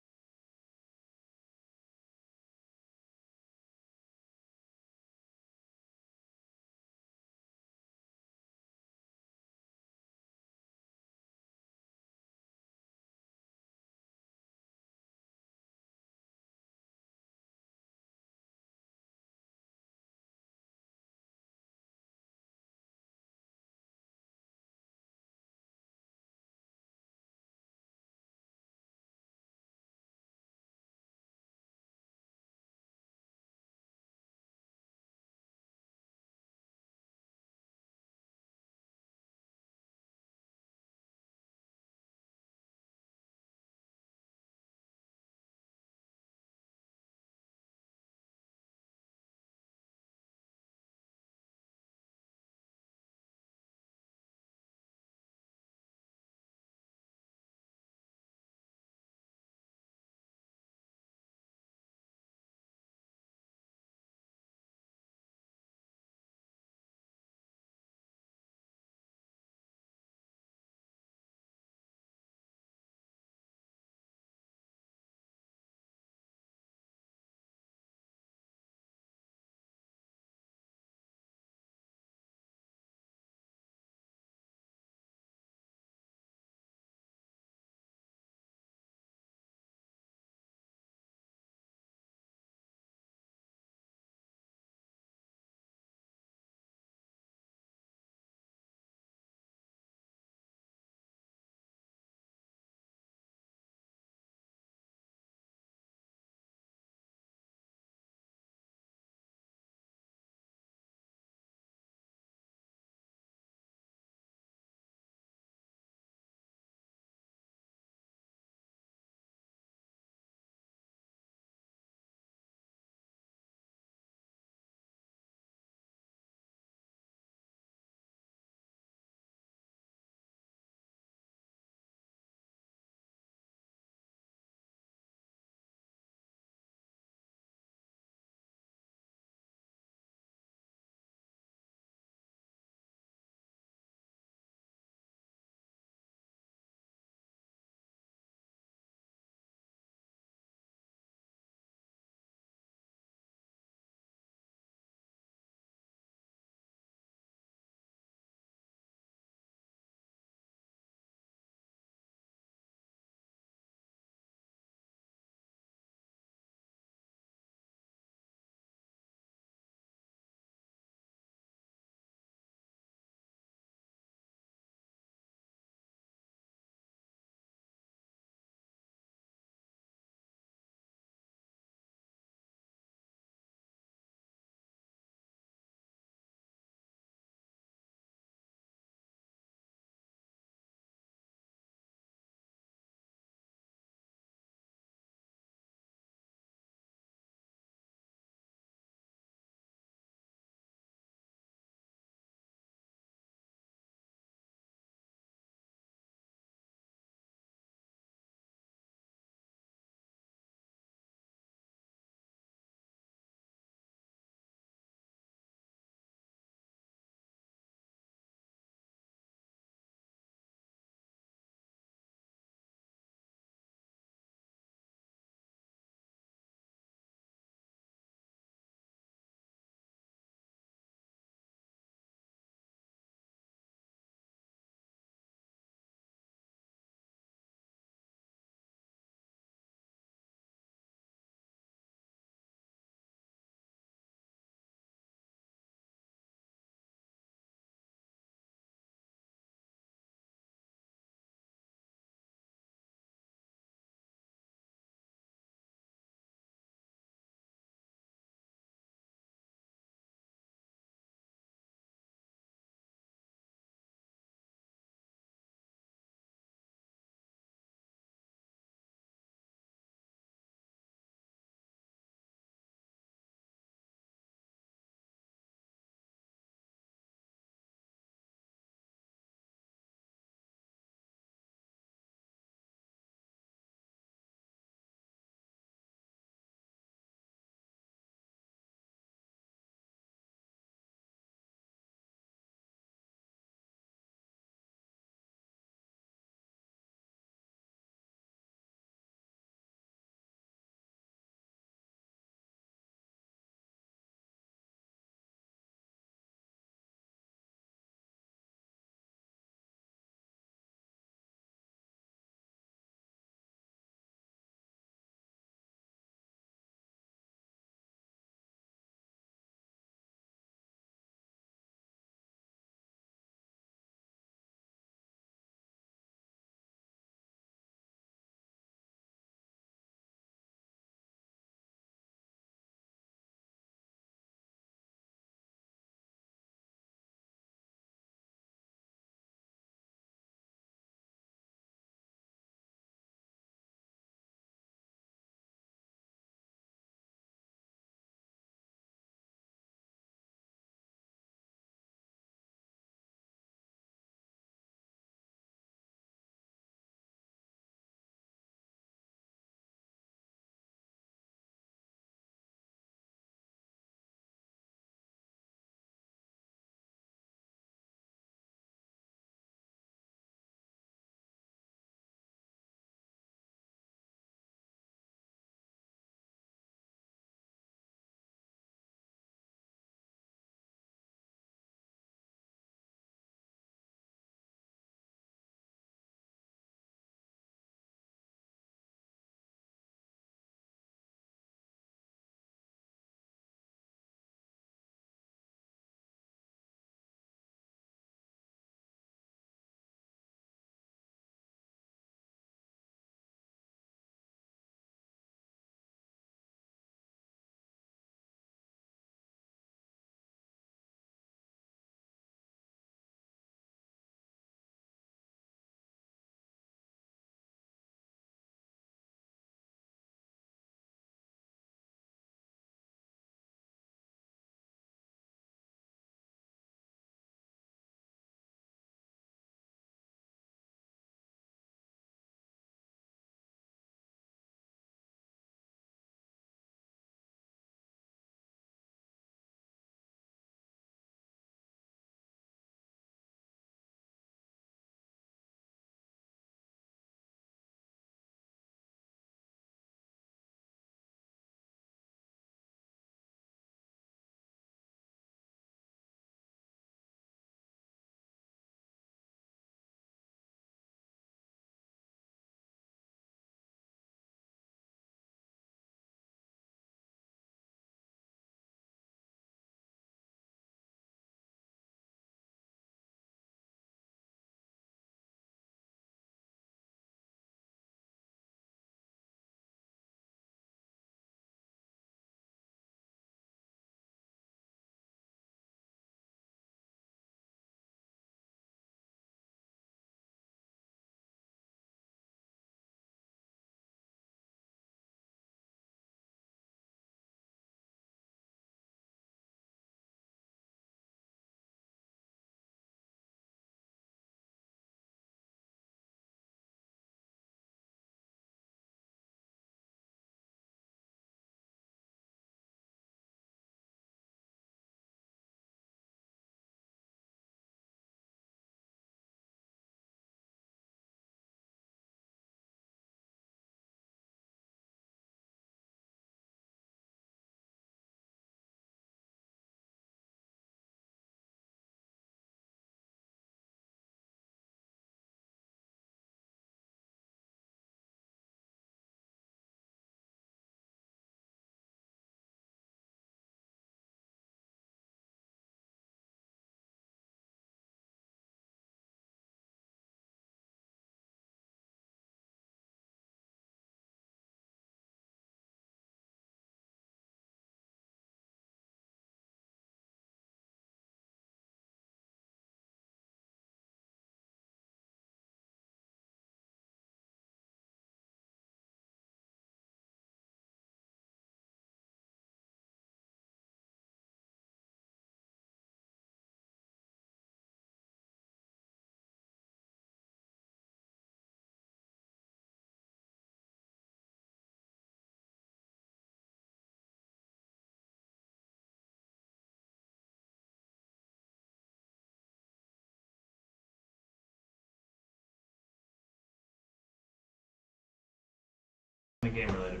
game related.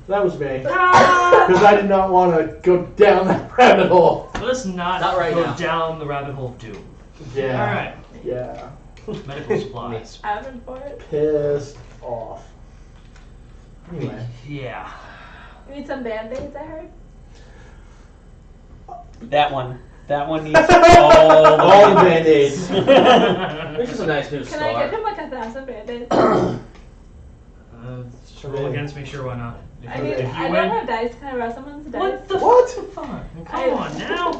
That was me. Because I did not want to go down that rabbit hole. Let's not right go now. down the rabbit hole of doom. Yeah. All right. Yeah. Medical supplies. I'm for it. Pissed off. Anyway. Yeah. You need some band-aids, I heard. That one needs all All the band-aids. Which is a nice new Can I star. give him like 1,000 band-aids? Roll against me, sure, why not? If I you, mean, if you I win, don't have dice. Can I roll someone's dice? what the What? fuck? Come I- on now.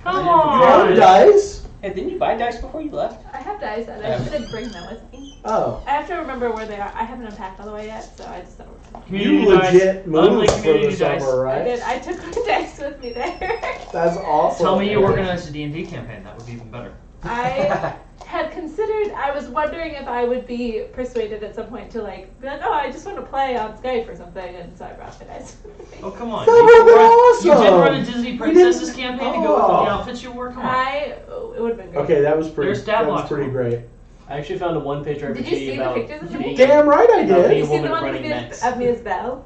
Come No on. dice? Hey, didn't you buy dice before you left? I have dice, and I didn't bring them with me. Oh. I have to remember where they are. I haven't unpacked all the way yet, so I just don't remember. Community You dice, legit unlike moved for the community dice. summer, I right? did. I took my dice with me there. That's awesome. Tell me you organized a D&D campaign. That would be even better. I had considered. I was wondering if I would be persuaded at some point to like be like, oh, I just want to play on Skype or something, and so I brought my dice with me. Oh, come on. That You would've been did awesome. run a Disney Princesses campaign to go with Oh. the outfits you wore? Come on. It would have been great. Okay, that was pretty. There's stat That was blocks. pretty great. I actually found a one-page RPG Did you see the about pictures of me? being- Damn right I about did. being You a see the woman one running with mechs. me as Belle?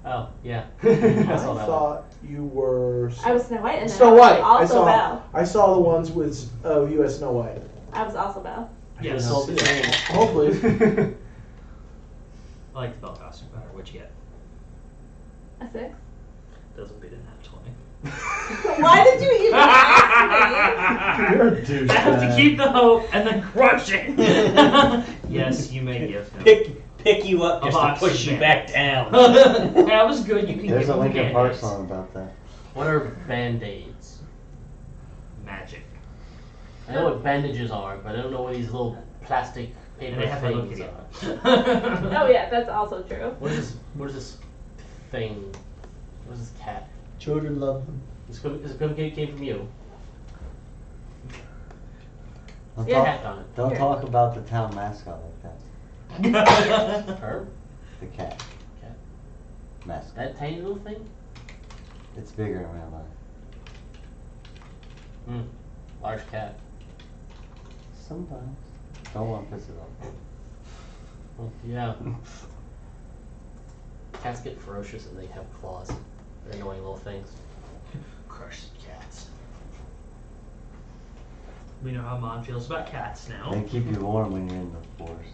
Oh, yeah. I I saw that one. thought you were I was Snow White, and then Snow I was White. also Belle. I saw the ones with you as Snow White. I was also Belle. Yes. Sold the game. Hopefully. I like the bell costume better. What'd you get? A 6. Doesn't beat a nat 20. Why did you even ask You're a douchebag. I have to keep the hope and then crush it. Yes, you may give him. Pick you up A just to box push you of back down. That was good. You can There's give a him Linkin Park Band-Aids. song about that. What are band-aids? Magic. I know what bandages are, but I don't know what these little plastic paper And they have to look things at are. you. Oh yeah, that's also true. What is this thing? What is this cat? Children love them. This came from you. Don't, Yeah. Cat on it. don't Here. talk about the town mascot like that. Herb? The cat. Cat. Mascot. That tiny little thing? It's bigger in real life. Large cat. Sometimes. Don't want to piss it off. Well, yeah. Cats get ferocious and they have claws. They're annoying little things. Crush cats. We know how Mom feels about cats now. They keep you warm when you're in the forest.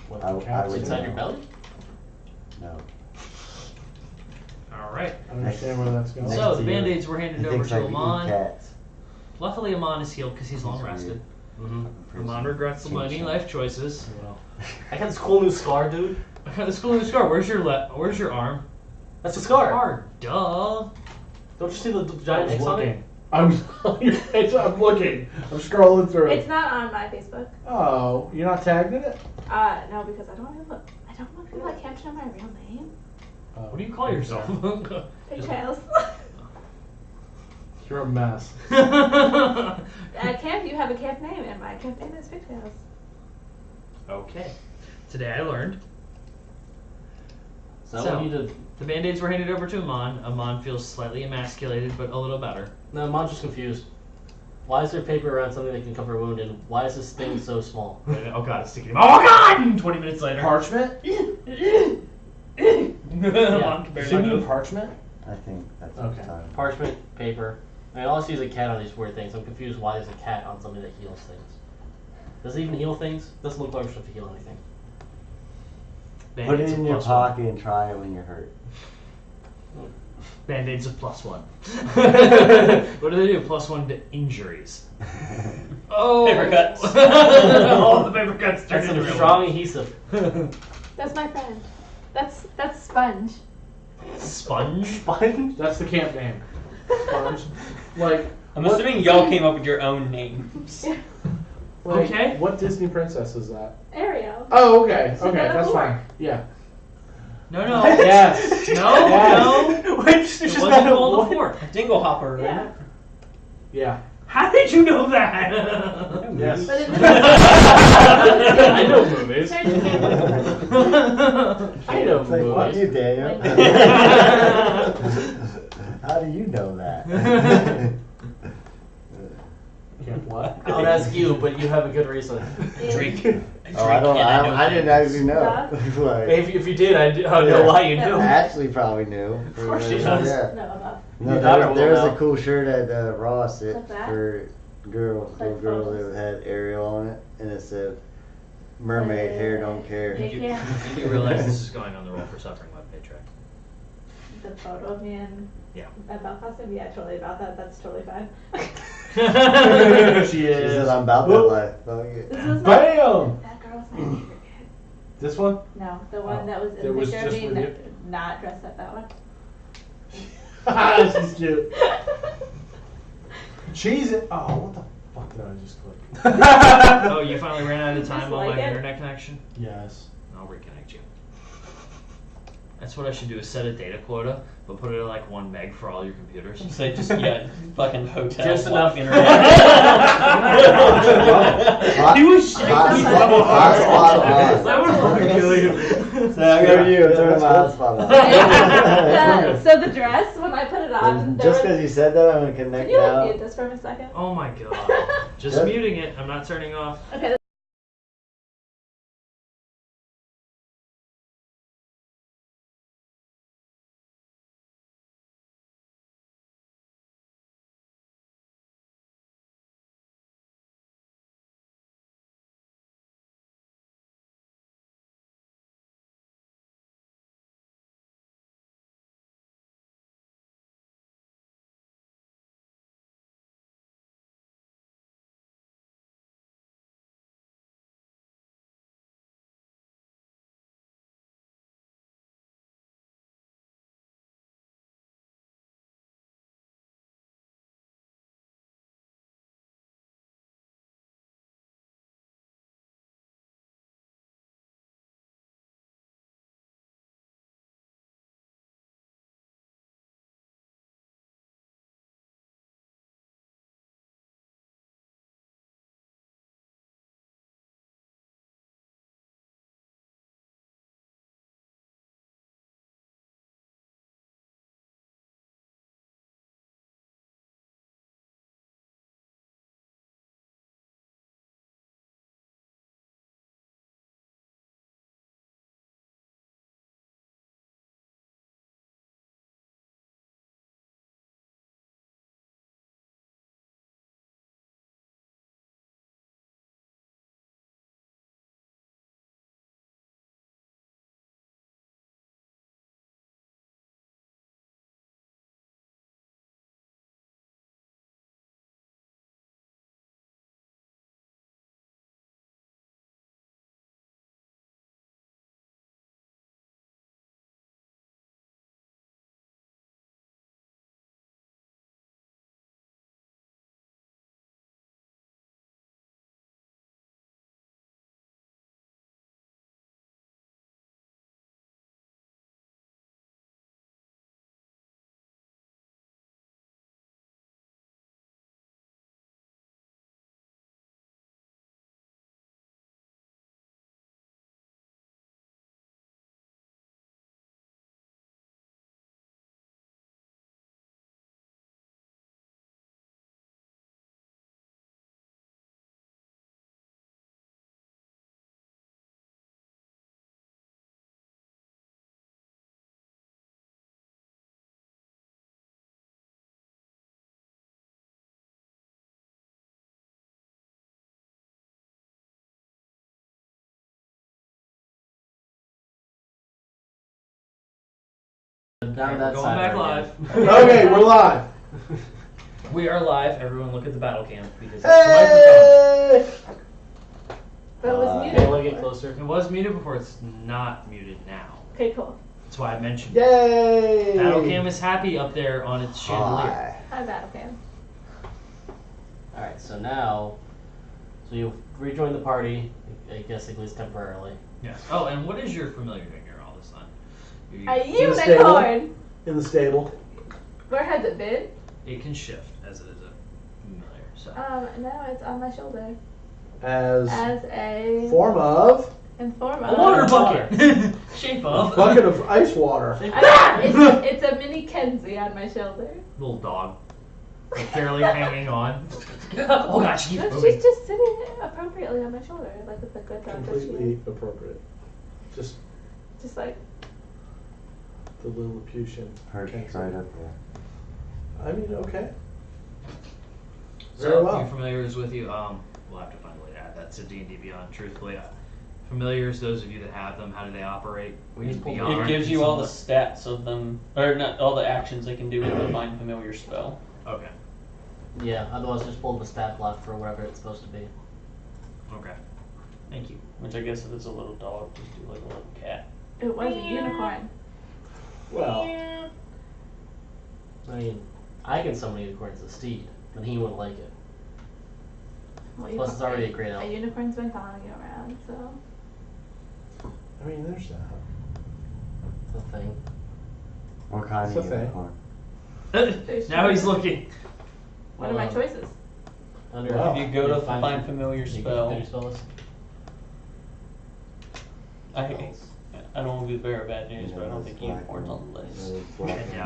What, I cats would inside know. your belly? No. Alright. I understand where that's going. Next So, to the you. Band-Aids were handed He over thinks to I can eat Amon. cats. Luckily, Amon is healed because he's long He's rested. Mm-hmm. Amon regrets the money life choices. Well, I got this cool new scar, dude. I got this cool new scar. Where's your arm? That's a scar. Scar, duh. Don't you see the I giant was X on it? looking. I'm looking. I'm scrolling through. It's not on my Facebook. Oh, you're not tagged in it? No, because I don't want people. I don't want people that can't know my real name. What do you call yourself? Pigtails. You're a mess. At camp, you have a camp name, and my camp name is Pigtails. Okay. Today I learned. So, So- we need to. The Band-Aids were handed over to Amon. Amon feels slightly emasculated, but a little better. No, Mom's just confused. Why is there paper around something that can cover a wound, and why is this thing so small? Oh god, it's sticking. Oh god! 20 minutes later. Parchment? Amon can barely Shouldn't you move. parchment? I think that's Okay. the time. Parchment, paper. I mean, all I see is a cat on these weird things. I'm confused why there's a cat on something that heals things. Does it even heal things? Doesn't look like stuff to heal anything. Put it Band-Aids in of your +1. pocket and try it when you're hurt. Band-Aids of +1. What do they do? +1 to injuries. Oh! Paper cuts. All the paper cuts turn That's into some real strong adhesive. That's my friend. That's Sponge. Sponge? Sponge? That's the camp name. Sponge. Like, I'm what- assuming y'all came up with your own names. like, Okay. What Disney princess is that? Ariel. Oh, okay. She's Okay, got a that's fork. fine. Yeah. No, no. Yes. No, Yes. no. Which It is wasn't not a called a what? fork. Dingle hopper, Yeah. right? Yeah. How did you know that? Yes. But in I know movies. Turn to camera. I know It's like, fuck movies. you, Daniel. How do you know that? Can't what? I would ask you, but you have a good reason. Drink. Oh, I didn't actually know. Like, If you did, I don't know why you knew. Ashley probably knew. Of course she does. Yeah. No, above. No, Your daughter will there was know. a cool shirt at Ross Like that? for little Like girl photos? that had Ariel on it, and it said, "Mermaid hair don't care." They can't. You realize this is going on the Roll for Suffering webpage, right? The photo of me in Yeah. that bell costume? Yeah, totally about that. That's totally fine. She She is. said, "I'm about that Whoop. life." Fuck it. This was Bam! that girl was my favorite kid. This one? No, the one Oh, that was in that the was picture of just me, for you? not dressed up that one. She's cute. Cheese it. Oh, what the fuck did I just click? Oh, you finally ran out of time Just on like my it? internet connection? Yes. I'll reconnect you. That's what I should do, is set a data quota, but put it at like 1 meg for all your computers. Say just fucking hotel. Just enough internet. Hot- He was shaking. hotspot on. That would fucking kill you. So I go to you, turn my hotspot on. So the dress, when I put it on, And there just was- because you said that, I'm gonna Can connect you now. mute this for a second? Oh my god. Just Yep. muting it, I'm not turning off. Okay. Down We're that going side back right live. Okay, we're live. We are live. Everyone look at the battle cam because that's the microphone. Hey! But it was Uh, now. muted. Hey, want to get closer? It was muted before, it's not muted now. Okay, cool. That's why I mentioned it. Yay! Battle cam is happy up there on its chandelier. Hi. Hi, Battlecam. Alright, so now, so you've rejoined the party, I guess at least temporarily. Yes. Oh, and what is your familiar doing here all this time? A the stable. unicorn! In the stable. Where has it been? It can shift as it is a familiar. So. No, it's on my shoulder. As As a form of in form A of water bucket. Shape a of. bucket of ice water. it's a mini Kenzie on my shoulder. Little dog. like barely hanging on. Oh god, she keeps No, moving. she's just sitting appropriately on my shoulder, like with the good dog that she Completely is. appropriate. Just Just like, the Lilliputian. Hers cancer. right up there. I mean, okay. So, Very well. your familiars with you, we'll have to find a way to add that to D&D Beyond, truthfully. Familiars, those of you that have them, how do they operate? We just pulled- Beyond It gives you all the somewhat- stats of them, or not all the actions they can do with the Find Familiar spell. Okay, Yeah, otherwise just pull the stat block for whatever it's supposed to be. okay. Thank you. Which I guess if it's a little dog, just do like a little cat. it was a unicorn. Well, I mean, I can summon it according to Steed, but he wouldn't like it. Well, Plus, it's already a great elf. A unicorn's been following you around, so. I mean, there's that. The thing. What kind It's of a thing. unicorn? Now he's looking. What are my choices? Under Wow. If you go to Find Find Familiar you spell, can spell list. I don't want to be the bearer of bad news, but I don't think unicorn's on the list. Yeah.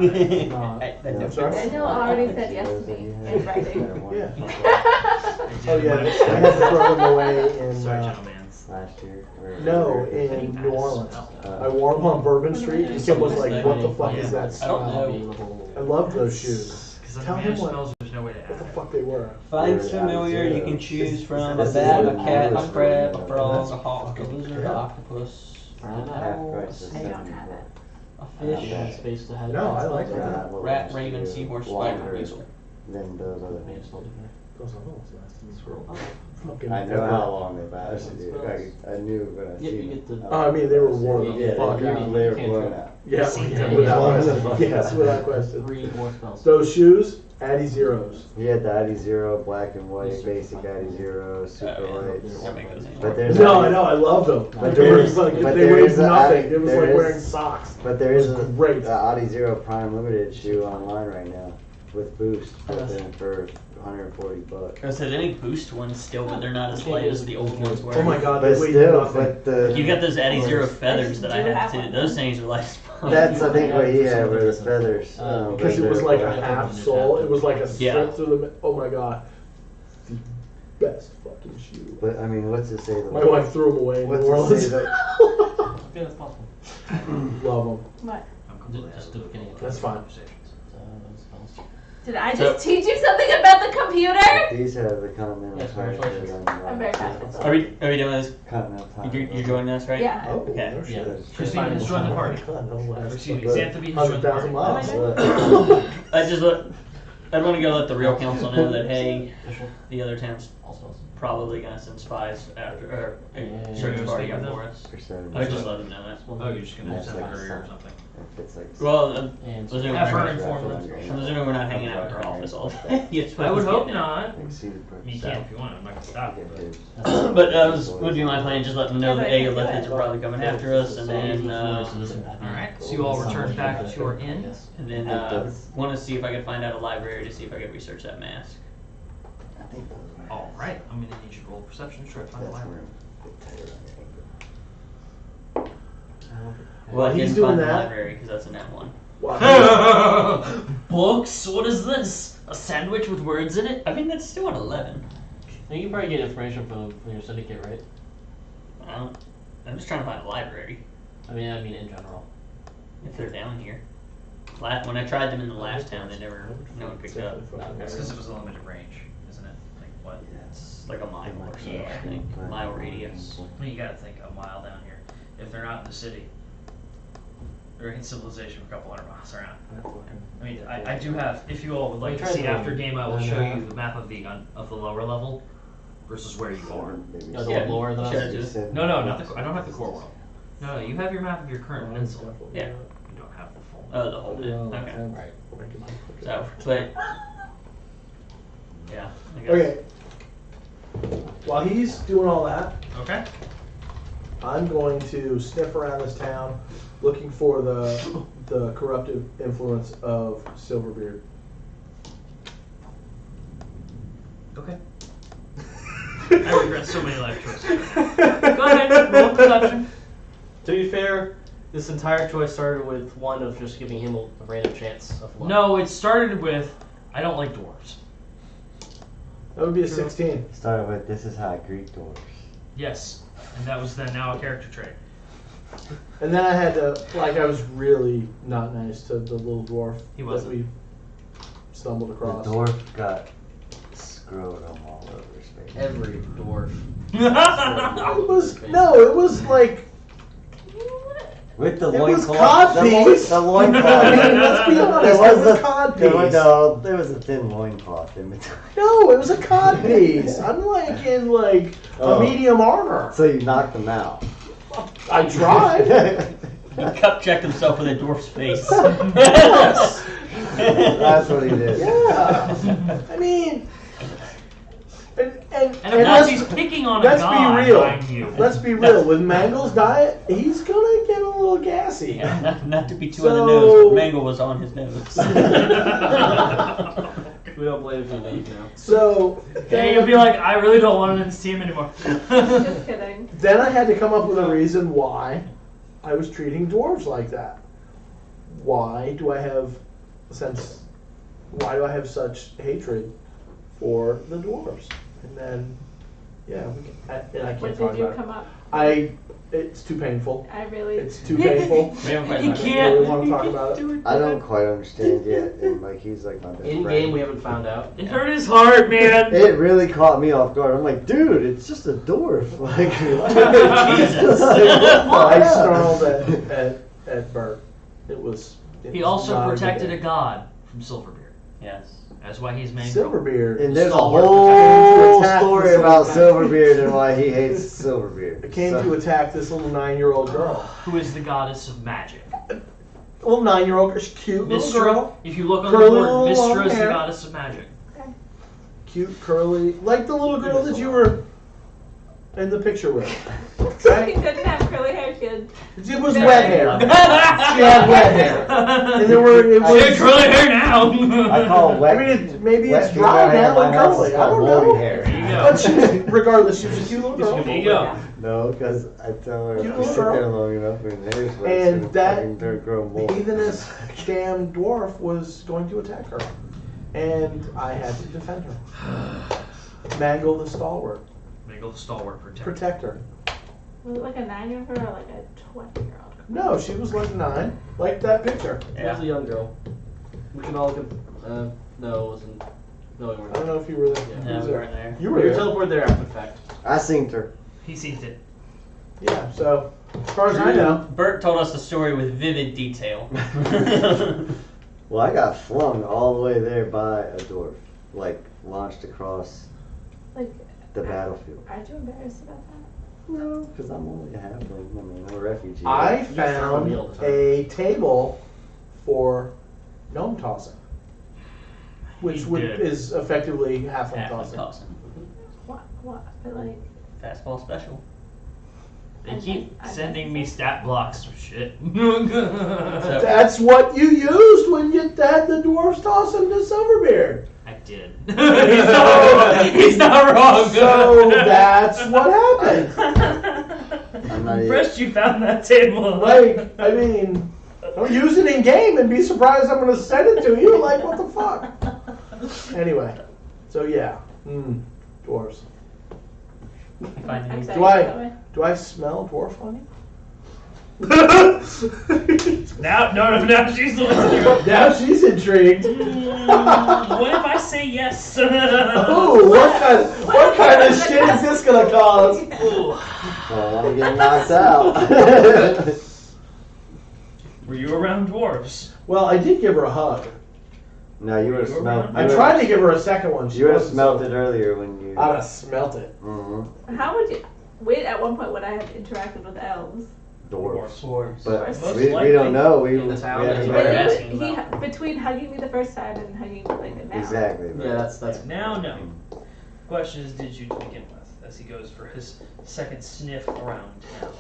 I'm sorry? Daniel already said yes to me in writing. Yeah. I Oh did yeah, when I it had to said- throw them away in. Sorry, gentleman's. Last year? Or No, earlier? in New Orleans. Uh, I wore them on Bourbon Street, and Kim was like, "What the fuck is that I don't smell?" know. I love those shoes. Because Tell the him man what- smells, there's no way to What add the it. fuck they were. Find They're Familiar, you can zero. choose from This a is bat, a the cat, a newest crab, a one. frog, a hawk, a lizard, Yeah. an octopus, an Half owl, a price is I snake, don't have it. a Yeah, fish, space to have. No, I like They that. have what rat, last raven, year seahorse, longer spider, weasel. Than those other Maybe ones. it's still different. Those other ones lasted for fucking I know ever. how long they lasted, dude. I knew when I Yeah, seen you them. get the. Oh, I mean, they were worn the Yeah, fuck they out. were Can't blown trip. out. Yeah, Seen yeah, them. without Yeah. question. Yes, without question. 3 more spells. Those shoes, Addy Zeros. We had the ID Zero, black and white, basic ID Zero, super yeah. lights. That makes sense. But there's No, ID I know, I love them. But But they were there's- like, but they there weighed is a- nothing. It was there like is- wearing socks. But there It is was a great. Audi Zero Prime Limited shoe online right now with boost built Yes. in for $140. I said any boost ones still, but they're not as light as the old ones were. Oh my god, But they weighed still, nothing. but the You got those Addy Zero feathers that I Do had have too. one. Those things are light as fuck. that's I think what he had were the feathers. Because it was like a black. half sole. It was like a Yeah. strip through the. Oh my god, the best fucking shoe. But I mean, what's to say that? My wife threw them away in New What's to Orleans. say that? Okay, that's possible. Love them. What? I'm completely Just out do of it again. That's fine. conversations. Spells. Did I So- just teach you something about the computer? These have the Continental Yes, Tire congratulations. shirt on the I'm very right. proud of myself. Are we doing this? Continental Tire. You're joining us, right? Yeah. Oh, Okay. no Yeah. shit. Christine has joined the party. Or Excuse me, Xantha has joined the 100,000 party. miles. I want to go let the real council know that hey, Official. the other town's All spells. probably gonna send spies after or Yeah. search You're party gonna up speak for with us. For 7 I would just let them know that. Oh, you're just gonna That's send a like courier or some- something. If it's like Well, And presumably Have her we're, inform them. presumably we're not hanging out in her office all day. Yes, I would let's hope get that. not. exceeded I mean, you can if you want. I'm not gonna stop you. But But that would be my plan. Just let them know Yeah, that but hey, I your can't do Lithids it. are probably coming after us, and then all right. So you all return back to your inn. Yes. and then want to see if I could find out a library to see if I could research that mask. All right. I'm gonna need you to roll perception to try to find the That's library. Well, I he's didn't doing find the that. library because that's a net one. Wow. Books? What is this? A sandwich with words in it? I mean, that's still an 11. Now you can probably get information from your syndicate, right? I'm just trying to find a library I mean in general. if they're down here. When I tried them in the last town, they never, no one picked up. That's because it was a limited range, isn't it? Like what? It's like a mile or so, I think. Mile radius. I mean, you gotta think a mile down here. If they're not in the city, they're in civilization for a couple hundred miles around. I mean, I do have. If you all would like to Try see the- after game, I will show you the map of the lower level versus where you are. No, the Yeah, lower than sure, us. just- No, not the. I don't have the core world. No, you have your map of your current peninsula. Yeah. You don't have the full. Oh, the whole map. Okay. Right. So, but yeah. I guess. Okay. While he's doing all that, Okay. I'm going to sniff around this town, looking for the corruptive influence of Silverbeard. Okay. I regret so many life choices. Go ahead, roll perception. To be fair, this entire choice started with one of just giving him a random chance of luck. No, it started with I don't like dwarves. That would be a 16. Started with, this is how I greet dwarves. Yes, and that was then now a character trait. And then I had to, I was really not nice to the little dwarf He that wasn't. we stumbled The across. dwarf got scrotum all over his face. Every dwarf. It was like, With the It was loincloth. codpiece. The I loincloth. mean, let's be honest, There was it was a codpiece. No, there was a thin loincloth in between. No, it was a cod piece. I'm like in a Oh. medium armor. So you knocked them out. I tried. He cup checked himself with a dwarf's face. Yes. That's what he did. Yeah. I mean, and And of course, let's, he's picking on a let's god, be real. mind you. Let's be real. With Mangel's diet, he's gonna get a little gassy. Yeah, not to be too So- on the nose, but Mangle was on his nose. We don't blame if you leave now. So And you'll be like, I really don't want to see him anymore. Just kidding. then I had to come up with a reason why I was treating dwarves like that. Why do I have such hatred for the dwarves? And then, yeah, I can't What talk did you about it. come up? It's too painful. I really. It's too painful. We haven't quite You talked I can't- don't really want to talk about it. I don't quite understand yet, and he's like my best In friend. game, we haven't found out. It hurt his heart, man. It really caught me off guard. I'm like, dude, it's just a dwarf. Like, Jesus. I snarled at Bert. It was He was also not protected good a god from Silverbeard. Yes. That's why he's main. Silverbeard. And there's a Stalwart whole protector. story about Silverbeard and why he hates Silverbeard. It came to attack this little 9-year-old girl. Who is the goddess of magic? Little 9-year-old girl, cute little Mistra. girl, If you look on Curly the little board, long Mistra is the hair. goddess of magic. cute curly, like the little girl that you were in the picture with. She Right? didn't have curly hair, she had. It was wet hair. She had wet hair. And there were. It She had was, curly hair now. I call I wet. mean, maybe wet it's female dry hair in now my and house curly. is I don't called know. moldy hair. There you go. But she, regardless, she was a cute little girl. There you go. No, because I tell her You if little you sit girl. there long enough and hair's wet, And it's that fucking dirt grow The mold. heathenous damn dwarf was going to attack her. And I had to defend her. Mangle the stalwart. Mangle the stalwart protector. Protect her. Was it like a 9-year-old or like a 20-year-old? No, she was like 9. Like that picture. It was a young girl. We can all no, it wasn't. No, we I don't weren't. know if you were there. Yeah. Who No, was we there? weren't there. You We were were there. teleported there after the fact. I synced her. He sees it. Yeah, so as far as I know. Bert told us the story with vivid detail. Well, I got flung all the way there by a dwarf, like launched across Like, the battlefield. aren't you embarrassed about that? No, because I'm only a halfling. I mean, I'm a refugee. I You found me all found the time. a table for gnome tossing. Which You did. is effectively half Half of tossing. tossing. What? But like, Fastball special. They keep I sending me stat blocks of shit. That's what you used when you had the dwarves toss him to Silverbeard. I did. He's not wrong. So that's what happened. I'm not even. Impressed you found that table. Like, I mean, don't use it in game and be surprised I'm going to send it to you. Like, what the fuck? Anyway, so yeah, dwarves. Find I'm any- excited Do I- that way. Do I smell dwarf on you? Now she's listening. Now she's intrigued. What if I say yes? Ooh, what kind of shit is this gonna cause? Ooh. Well, I'm getting knocked out. Were you around dwarves? Well, I did give her a hug. No, you would have You were smelled. around? I tried to give her a second one. She You would have wasn't smelled so- it earlier when you. I'd have smelt it. Mm-hmm. How would you? Wait, at one point would I have interacted with elves? Dwarfs. Dwarves. But Most we likely don't know. We in the town, we haven't that's what met they're her. asking about. Between hugging me the first time and hugging me like now. Exactly. Yeah, that's Now, no. Question is, did you to begin with? As he goes for his second sniff around town.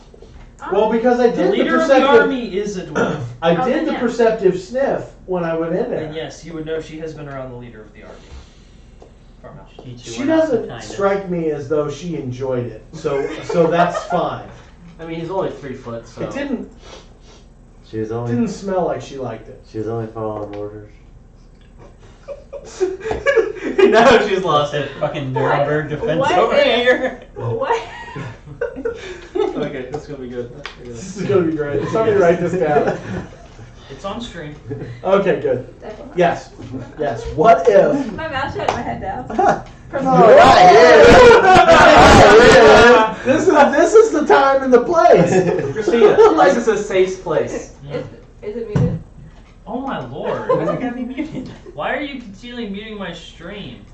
Well, because I The did the leader of the perceptive. army is a dwarf. I Oh, did then the yeah. perceptive sniff when I went in there. And yes, you would know she has been around the leader of the army. Farmhouse. You two She were not the doesn't kind of- strike me as though she enjoyed it, so that's fine. I mean, he's only 3 foot, so. It didn't She was only. smell like she liked it. She was only following orders. Now she's lost Said it. fucking Nuremberg defense What over if- here. What? Okay, this is gonna be good. This is gonna be great. Somebody write this down. It's on stream. Okay, good. Definitely. Yes. Yes. What if? My mouth shut, my head down. This is the time and the place. Christina, this is a safe place. Is it muted? Oh my lord. Why's it gotta be muted? Why are you continually muting my stream?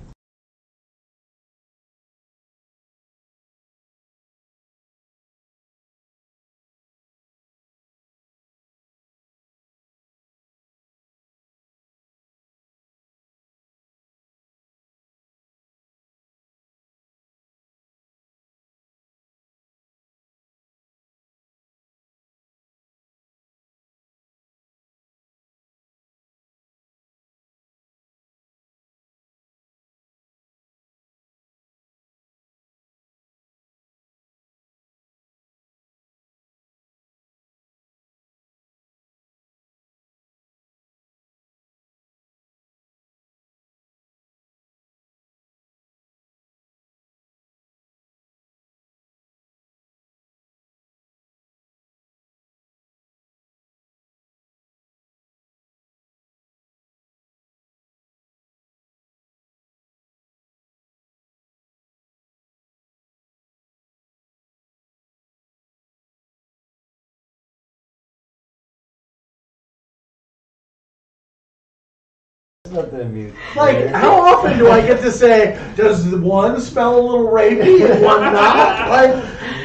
Nothing mute. Like, how often do I get to say, does one smell a little rapey and one not? Like,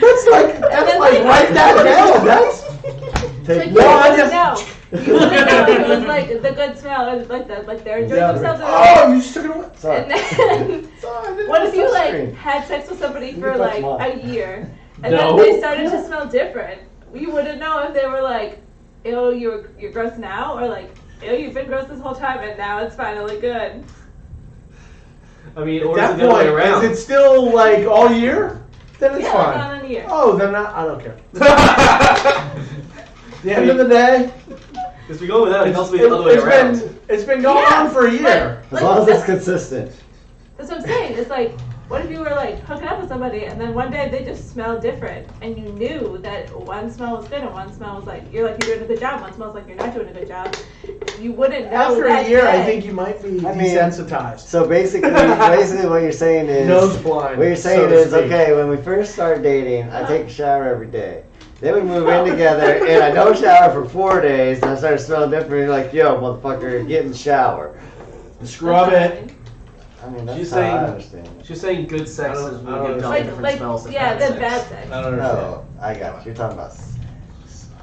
that's like write that down. That's Take Like, No, I you just- wouldn't know. You wouldn't know if it was like the good smell or like they're enjoying Yeah, themselves. oh, you just took it away. Sorry. And then, Sorry, I didn't what know if you touch like screen. had sex with somebody You for touch like mine. a year, and No. then they started to smell different? You wouldn't know if they were like, ew, you're gross now, or like, ew, you've been gross this whole time, and now it's finally good. I mean, At or is it that the other way point, around? is it still like all year? Then it's Yeah, fine. not in a year. Oh, then I don't care. The end of the day, Because we go with that, it must be the other way around. it's been going Yeah, on for a year. As long as it's consistent. That's what I'm saying. It's like, what if you were like hooking up with somebody and then one day they just smell different and you knew that one smell was good and one smell was like, you're doing a good job, one smells like you're not doing a good job. You wouldn't know After that a year, I day. think you might be I mean- desensitized. So basically what you're saying is, Nose blind, what you're so saying to is, speak. okay, when we first started dating, I take a shower every day. Then we move in together, and I don't shower for 4 days, and I start smelling different. You're like, yo, motherfucker, get in the shower. Scrub it. I mean, that's She's how saying- I understand. She's saying good sex I don't- is I when don't you give off understand. different like smells than yeah, bad the sex. bad sex. I don't understand. No, I got you. You're talking about.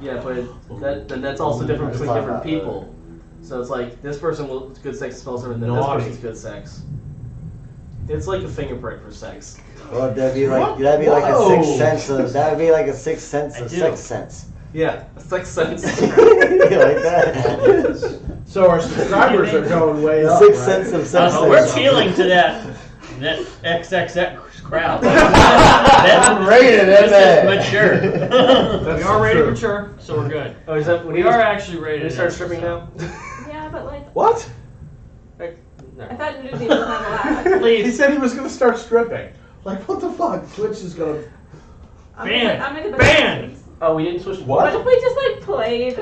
Yeah, but then that's also different Let's between talk different about people. So it's like this person will good sex smells different than Naughty. this person's good sex. It's like a fingerprint for sex. Well, that'd be What? like a Whoa. sixth sense of. That'd be like a sixth sense I of do. sex sense. Yeah, a sex sense. You like that? So our subscribers are going way The up. sixth right? sense of sex. We're sense. appealing to that XXX crowd. That's Rated, isn't this is it? mature. We are rated true. mature, so we're good. Oh, is that when We you are actually when rated. you start X, stripping so- now? Yeah, but like, What? I thought nudity was not allowed. He Please. said he was going to start stripping. Like, what the fuck? Twitch is going to. I'm gonna put Ban! Oh, we didn't switch. What? What if we just like played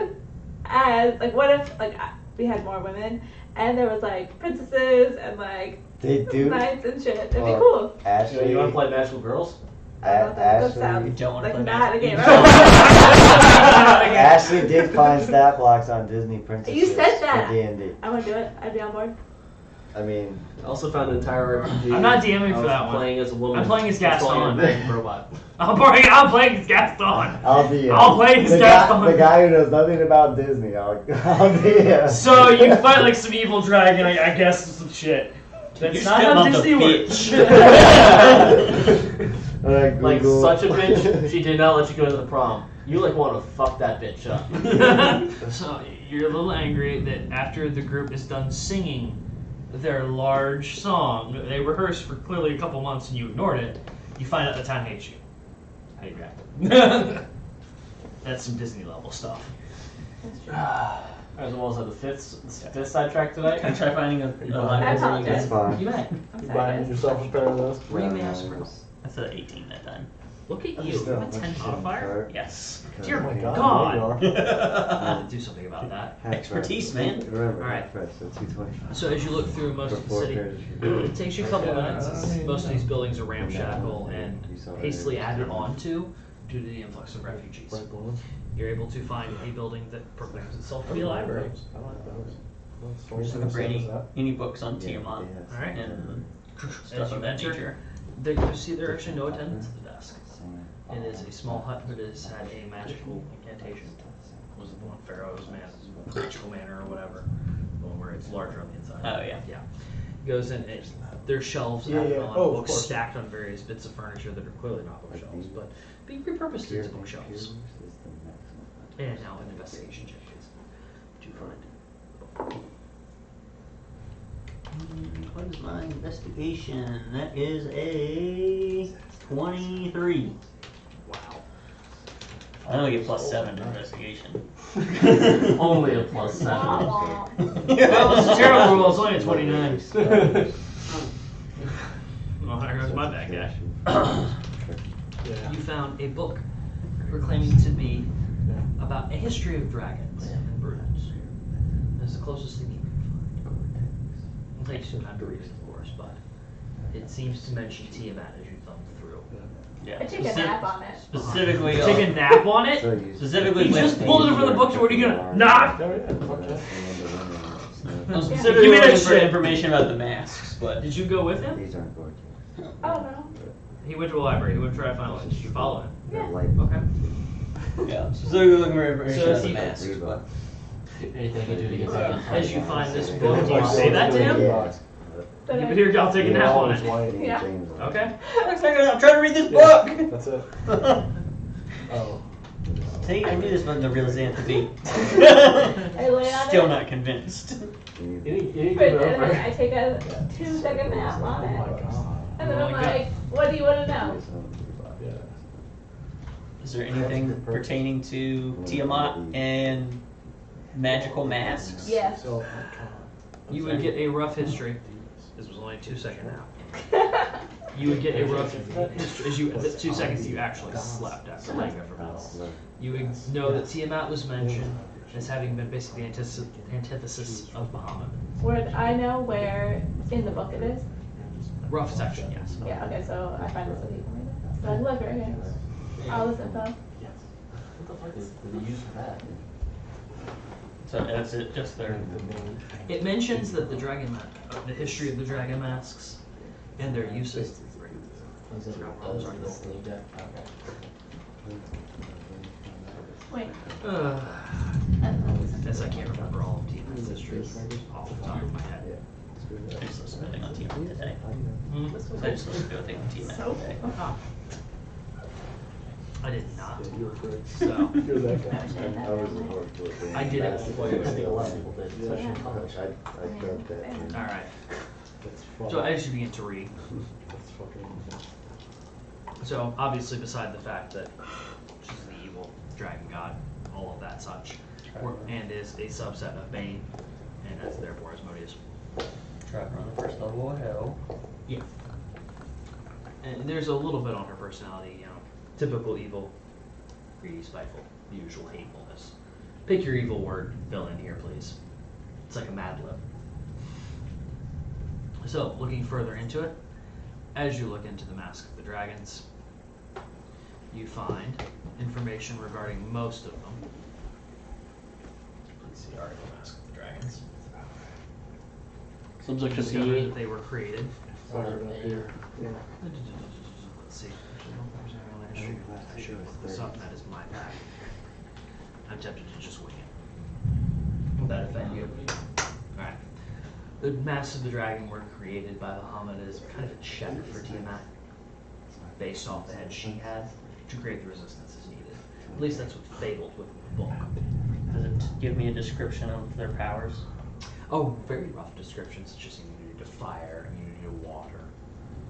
as like what if like we had more women and there was like princesses and like They do. knights and shit? It'd be Well, cool. Ashley. You want to play Magical Girls? I don't know, that Ashley. sounds don't wanna like play not a game. Ashley did find stat blocks on Disney princesses. You said that. For D&D. I want to do it. I'd be on board. I mean, I also found an entire RPG. I'm not DMing for of that one. Playing as a woman. I'm playing as That's why Gaston. I'm a robot. I'm playing as Gaston. I'll be. I'll play as the Gaston. guy, the guy who knows nothing about Disney. I'll be. So you fight like some evil dragon, I guess, some shit. That's You not still how on the Disney works. Like Google. such a bitch, she did not let you go to the prom. You like want to fuck that bitch up. So you're a little angry that after the group is done singing their large song that they rehearsed for clearly a couple months and you ignored it, you find out the town hates you. How do you react? That's some Disney level stuff. As well as the fifth sidetrack today. Can I try finding a I library? apologize. That's fine. You may. You buying yourself a pair of those? Three mass brittle. That's an 18 that time. Look at I'm you. just You have a gonna 10 put modifier? card. Yes. Dear Oh my God. God, there you I are. need to do something about that. Half Expertise, price. man. Remember, Alright. half price, so 225. So as you look through most For of the 4 city, pairs of it takes you a couple of Yeah, minutes. I mean, Most of these buildings are ramshackle and You saw that hastily in- added onto due to the influx of refugees. Bright balloons. You're able to find a building that proclaims itself to be a library. I like those. We're just looking for any books on Yeah, Tiamat yeah. Alright. and As stuff you of that enter, nature. you see there are actually no attendants at the desk. It is a small hut that has had a magical incantation. Was it the one Pharaoh's magical manor or whatever? The one where it's larger on the inside. Oh, yeah. Yeah. Goes in. There's shelves Yeah, added yeah. on, Oh, of books course. stacked on various bits of furniture that are clearly not bookshelves, but being repurposed into bookshelves. And now an investigation check is to find the book. What is my investigation? That is a 23. Wow. I only get +7 to investigation. Only a +7. Wah, wah. Well, this is terrible rule. It's only a 29. Well, there goes my bad guy. Yeah. You found a book proclaiming to be about a history of dragons and brutes. That's the closest thing you can find. It'll take some time to read it, of course, but it seems to mention Tiamat as you thumb through. Yeah. I take a nap on it. Specifically, Take a nap on it? specifically You just pulled it from the book, so what are you gonna not? Oh, yeah, fuck that. I'm Give specifically me that looking for shit. information about the masks, but Did you go with him? These aren't gorgeous. Oh no. He went to a library. He went to try to find one. Did you follow him? They're Yeah. light. okay. Yeah, specifically looking for information So about is the he- masks, Reebok. but Anything I can do to get back in As you find this Yeah. book, do you say that to him? Yeah. But You I- can hear y'all take a They're nap on always it. white. Yeah. James on it. Okay. I'm trying to read this book. That's it. Oh. See, I knew this wasn't the real Xanthopy. I lay on Still it. not convinced. You need to give But it then over. I take a 2-second nap Oh on my it. god. And then Oh I'm my God. like, what do you want to know? Yeah. Is there anything pertaining to Tiamat and magical masks? Yes. So, oh my god. You would get a rough history. This was only a 2-second nap. You would get a rough history as the 2 seconds you actually slept after laying there for months. You would know that Tiamat was mentioned as having been basically the antithesis of Bahamut. Would I know where in the book it is? Rough section, yes. Yeah, okay, so I find this so you can read it. So I look right here. All this info. What the fuck is the use for that? So that's it, just their. It mentions that the the history of the dragon masks and their uses. Is it the sleeve deck? Okay. Wait. As I can't remember all of Tiamat's history off the top of my head. I just listened to a thing on Tiamat today. Hmm? I just listened to a thing on Tiamat today. I did not. Yeah, you were correct. So You're that guy. I was a horse boy. I did it. I think a lot of people did, especially in Yeah. college. I felt that. all right. That's fun. So as you begin to read, That's fucking. so obviously beside the fact that she's the evil dragon god, all of that such, and is a subset of Bane, and that's therefore Asmodeus. Tracker on the first level of hell. Yeah. And there's a little bit on her personality, you know, typical evil, greedy, spiteful, the usual hatefulness. Pick your evil word, fill in here, please. It's like a Mad Lib. So, looking further into it, as you look into the Mask of the Dragons, you find information regarding most of them. Please see article Mask of the Dragons. Subject Discover that they were created. Fire it up here. Yeah. Let's see. Actually, no, there's anything on the history. I should have looked this up. That is my bad. I'm tempted to just wing it. Will that offend you? Alright. The Masks of the Dragon were created by Bahamut as kind of a check for Tiamat, based off the head she had, to create the resistance as needed. At least that's what's fabled with the book. Does it give me a description of their powers? Oh, very rough descriptions, such as immunity to fire, immunity to water.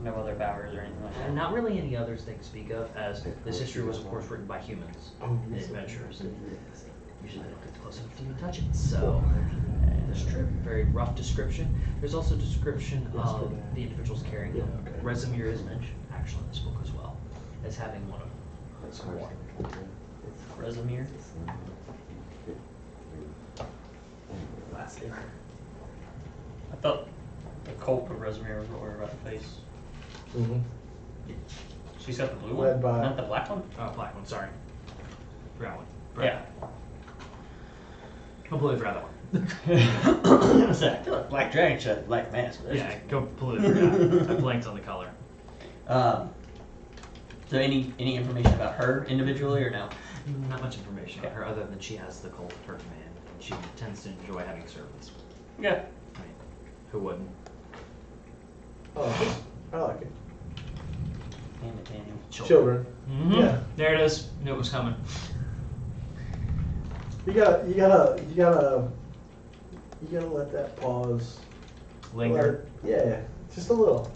No other powers or anything like that? And not really any others they can speak of, as this history was, of course, written by humans Oh, and adventurers. usually they don't get close enough to even touch it. So, this trip, very rough description. There's also a description of the individuals carrying them. okay. Resimir is mentioned actually in this book as well as having one of them. Resimir. Last name. I thought the cult of Resimir was what we were about to face. Mm-hmm. She's got the blue Led one, by- not the black one. Oh, black one. Sorry. Forgot one. Yeah. Completely forgot that one. I was like, I feel like Black Dragon should have a black mask. but Yeah, I that's- completely forgot. I blanked on the color. So any information about her individually or no? Not much information on her other than she has the cult at her command. And she tends to enjoy having servants. Yeah. I mean, who wouldn't? Oh, I like it. Damn it, Daniel. Children. Mm-hmm. Yeah. There it is. Knew it was coming. You gotta let that pause. Linger. Yeah, just a little.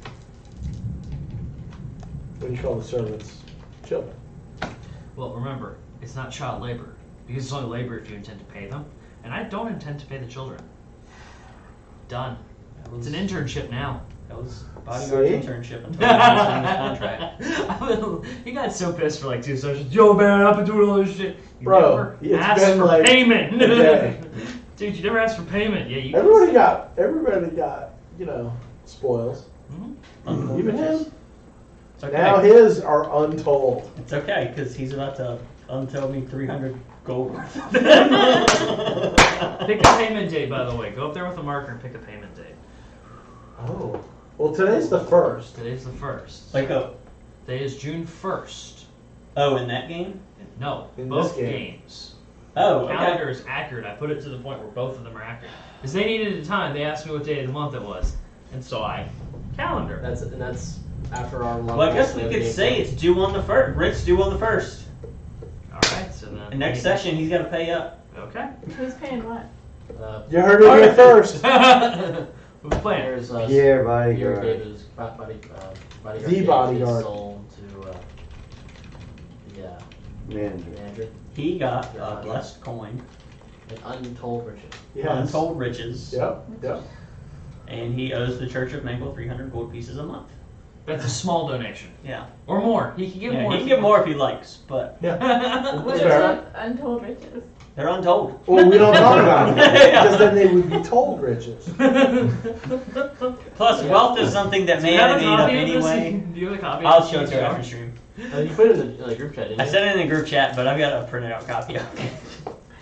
What do you call the servants? Children. Well, remember, it's not child labor. Because it's only labor if you intend to pay them. And I don't intend to pay the children. Done. It's an internship now. That was bodyguard's See? internship until he signed his contract. He got so pissed for like 2 sessions. Yo, man, I've been doing all this shit. You Bro, never it's asked been for like payment. a day. Dude, you never asked for payment. Yeah, you. Everybody got, spoils. Mhm. Even him. It's okay. Now his are untold. It's okay, because he's about to untell me 300 gold worth. Pick a payment date, by the way. Go up there with a marker and pick a payment date. Oh. Well, today's the 1st. Today's the 1st. Like a, Today is June 1st. oh, in that game? No, In both this game. games. Oh, Calendar okay. is accurate. I put it to the point where both of them are accurate. Because they needed a time. They asked me what day of the month it was. And so I calendar. That's after our Well, I guess we could say it's due on the 1st. Rick's due on the 1st. Alright, so then. The next session, he's got to pay up. Okay. Who's paying what? You heard it here first. Who's playing? There's Pierre Pierre Bodyguard. gave his bodyguard. The gave his bodyguard. soul to Manager. Andrew. He got a blessed coin, And untold riches. Yes. untold riches, Yep. and he owes the Church of Mangle 300 gold pieces a month. That's a small donation. Yeah. Or more. He can give Yeah, more. he can give more if he likes, but Yeah. What's fair. up untold riches? they're untold. Well, we don't talk about it Yeah. because then they would be told riches. Plus, wealth is something that Do you have man a made up copy of this? anyway. Do you have a copy I'll of show it this? to you after stream. You put it in the group chat, didn't I you? sent it in the group chat, but I've got a printed out copy of it.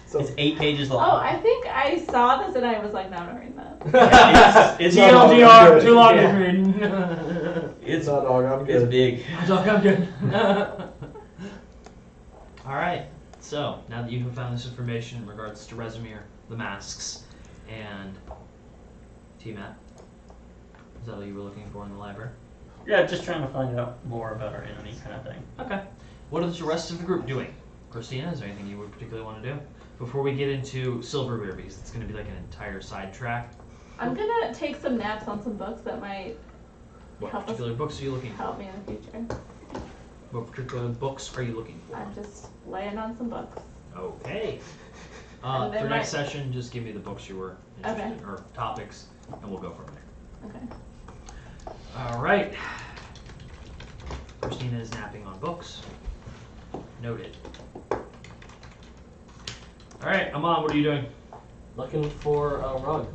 So It's 8 pages Oh, long. I think I saw this and I was like, no, I'm not reading that. It's TLDR, good. too long Yeah. to read. it's no, dog, I'm it's good. big. Dog, I'm good. Alright, so now that you have found this information in regards to Resimir, the masks, and T-Mat, is that all you were looking for in the library? Yeah, just trying to find out more about our enemy kind of thing. Okay. What is the rest of the group doing? Christina, is there anything you would particularly want to do? Before we get into Silverbeard, because it's going to be like an entire sidetrack. I'm gonna take some naps on some books that might What Help us. particular books are you looking for? help me in the future. What particular books are you looking for? I'm just laying on some books. Okay. And they For next might- session, just give me the books you were interested in, or topics, and we'll go from there. Okay. All right. Christina is napping on books. Noted. All right, Aman, what are you doing? Looking for a rug.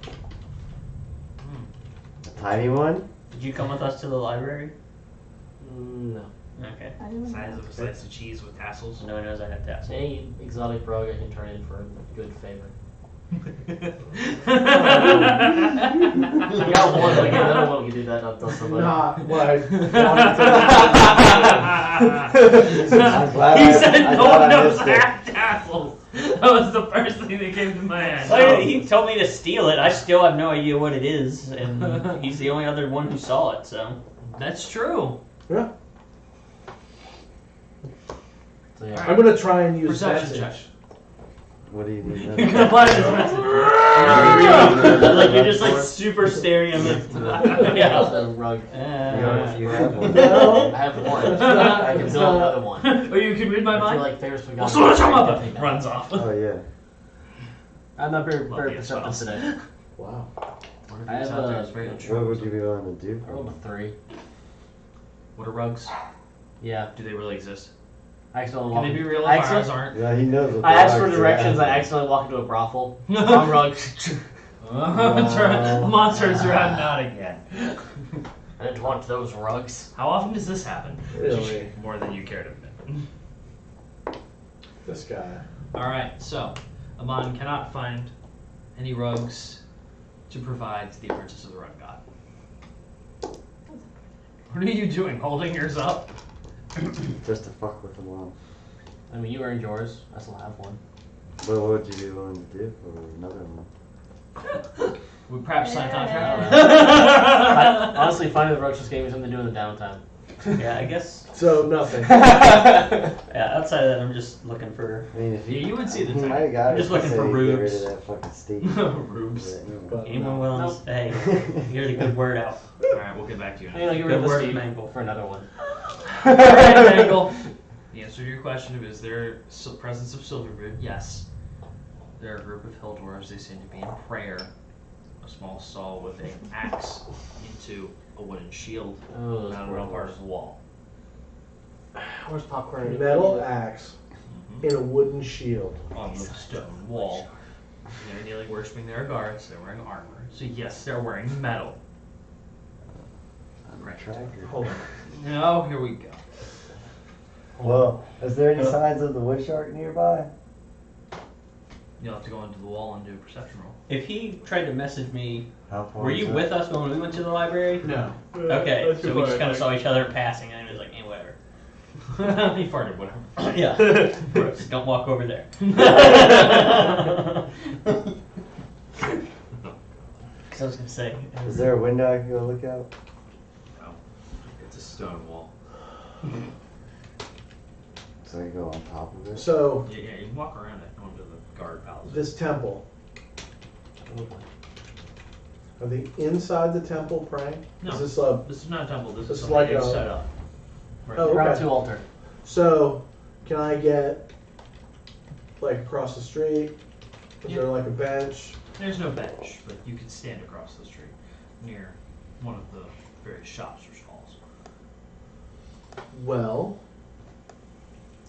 Tiny one? Did you come with us to the library? No. Okay. I didn't Size know. of a slice of cheese with tassels. No one knows I have tassels. Any exotic rug I can turn in for a good favor. I got one, but again, I don't want to do that until somebody. Not like. I'm glad He I- said I no thought one I knows missed it. have tassels. That was the first thing that came to my head. Well, he told me to steal it. I still have no idea what it is, and he's the only other one who saw it. So That's true. Yeah. So, yeah. I'm gonna try and use Perception check. message. What do you need? What is this? like you're just like super staring at me. Yeah. The rug. You have one. No. I have one. It's not- I can it's build not- another one. Oh, you can read my I feel mind? like Ferris forgot. Well, so much I'm up. Runs off. Oh yeah. I'm not very, Love very the perceptive X-Files. today. Wow. One of I these have out there a- is very What untrue. would you be willing to do? I rolled a 3. What are rugs? Yeah. Do they really exist? I accidentally Can walked. they be real I if ours accidentally- aren't? Yeah, he knows what I the asked for rugs are directions. I at. accidentally walked into a brothel. Wrong rug. Monsters are out now again. I didn't want those rugs. How often does this happen? Really? More than you care to admit. This guy. Alright, so Amon cannot find any rugs to provide to the apprentice of the Rug God. What are you doing? Holding yours up? Just to fuck with them all. I mean, you earned yours. I still have one. But what would you be willing to do for another one? We perhaps sign a contract? Honestly, finding the rugs just gave me something to do in the downtime. Yeah, I guess. So nothing. Yeah, outside of that, I'm just looking for. I mean, if Yeah, you would see the he time. might have got I'm it. just looking Say for he'd get rid rubes. of that fucking Steve. Rubes. But Anyone no. willing Nope. to hey, get a good word out. Alright, we'll get back to you. You know, get rid Good of the word, Steve Mangle. for another one. Alright, Mangle. The answer to your question of is there presence of Silverbrood? Yes. They're a group of hill dwarves. They seem to be in prayer. A small stall with an axe into a wooden shield Oh, those mounted poor on part dwarves. of the wall. Where's popcorn? Metal axe in a wooden shield. On the stone wall. They're kneeling, worshiping their guards. They're wearing armor. So yes, they're wearing metal. I'm a tracker. Hold on. Now here we go. Well, is there any signs of the wood shark nearby? You'll have to go into the wall and do a perception roll. If he tried to message me, How far were is you it? with us when we went to the library? No. Okay, so we just kind of saw each other passing, and he was like, "Hey, whatever." He farted, whatever. Yeah, just don't walk over there. Because I was gonna say, Is there a window I can go look out? No. It's a stone wall. So I can go on top of it? So Yeah, you can walk around it onto the guard palace. this temple. Are they inside the temple praying? No. Is this a, This is not a temple. This This is is something like you've a- set up. Right Oh, there. Round okay. 2 altar. so can I get like across the street? Is Yeah. there like a bench? There's no bench, but you can stand across the street near one of the various shops or stalls. Well,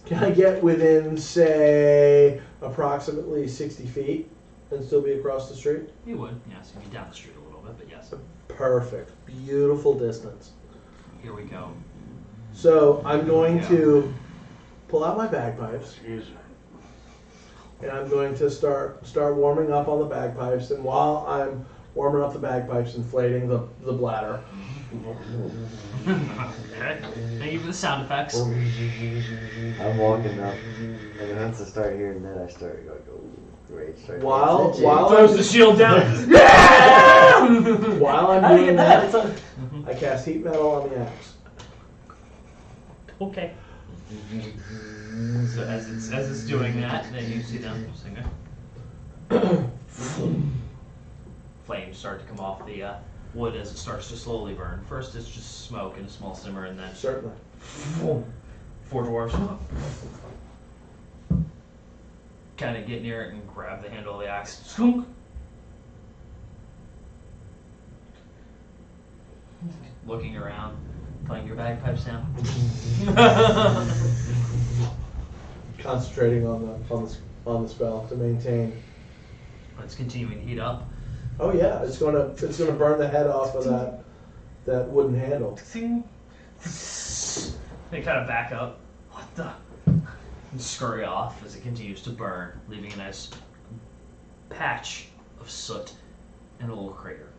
can I get within, say, approximately 60 feet and still be across the street? You would, yes. You'd be down the street a little bit, but yes. Perfect. Beautiful distance. Here we go. So I'm going to pull out my bagpipes. And I'm going to start warming up on the bagpipes. And while I'm warming up the bagpipes, inflating the bladder. Okay. Thank you for the sound effects. I'm walking up, and then once I start hearing that, I start going, oh, great. Start paying While attention. Throws the shield down. while I'm How do you doing get that? that, It's a, I cast heat metal on the axe. Okay. So as it's doing that, then you see them singing. Flames start to come off the wood as it starts to slowly burn. First it's just smoke and a small simmer, and then Certainly. 4 dwarfs kind of get near it and grab the handle of the axe. Skunk. Looking around, playing your bagpipes now. Concentrating on the spell to maintain. It's continuing to heat up. Oh yeah, it's gonna burn the head off of that wooden handle. They kind of back up. What the? And scurry off as it continues to burn, leaving a nice patch of soot and a little crater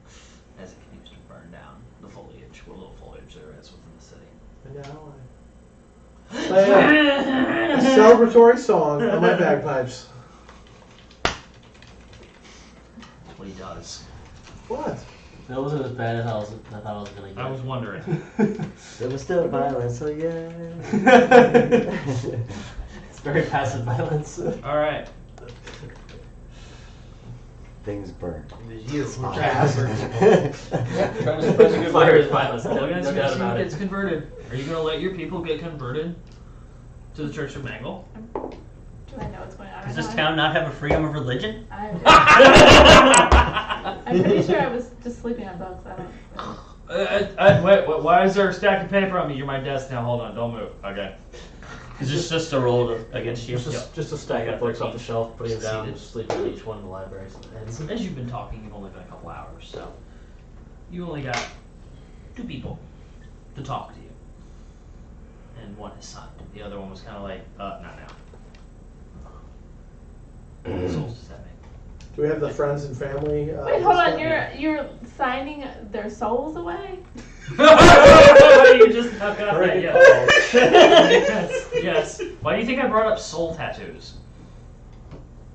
as it continues to burn down the foliage, what little foliage there is within the city. And now I play a celebratory song on my bagpipes. What he does. What? that wasn't as bad as I thought I was gonna get. I was wondering. There was still violence, so yeah. It's very passive violence. All right. Things burn. It is you. We're Yeah. trying to Trying to spread the good fire is violence. We're gonna No see doubt who about gets it. converted. Are you gonna let your people get converted to the Church of Mangle? I know what's going on. Does this town not have a freedom of religion? I'm pretty sure I was just sleeping on books. I don't. Wait, why is there a stack of paper on me? You're my desk now. Hold on, don't move. Okay. Is this just a roll against you? Just a stack of books off the shelf, putting them down, Seated. just sleeping in each one in the library. And as you've been talking, you've only been a couple hours, so you only got 2 people to talk to you. And one has signed. The other one was kind of like, not now. What souls does that make? Do we have the friends and family? Wait, hold on. You're signing their souls away? You just got that, Very yes. Yes. Why do you think I brought up soul tattoos?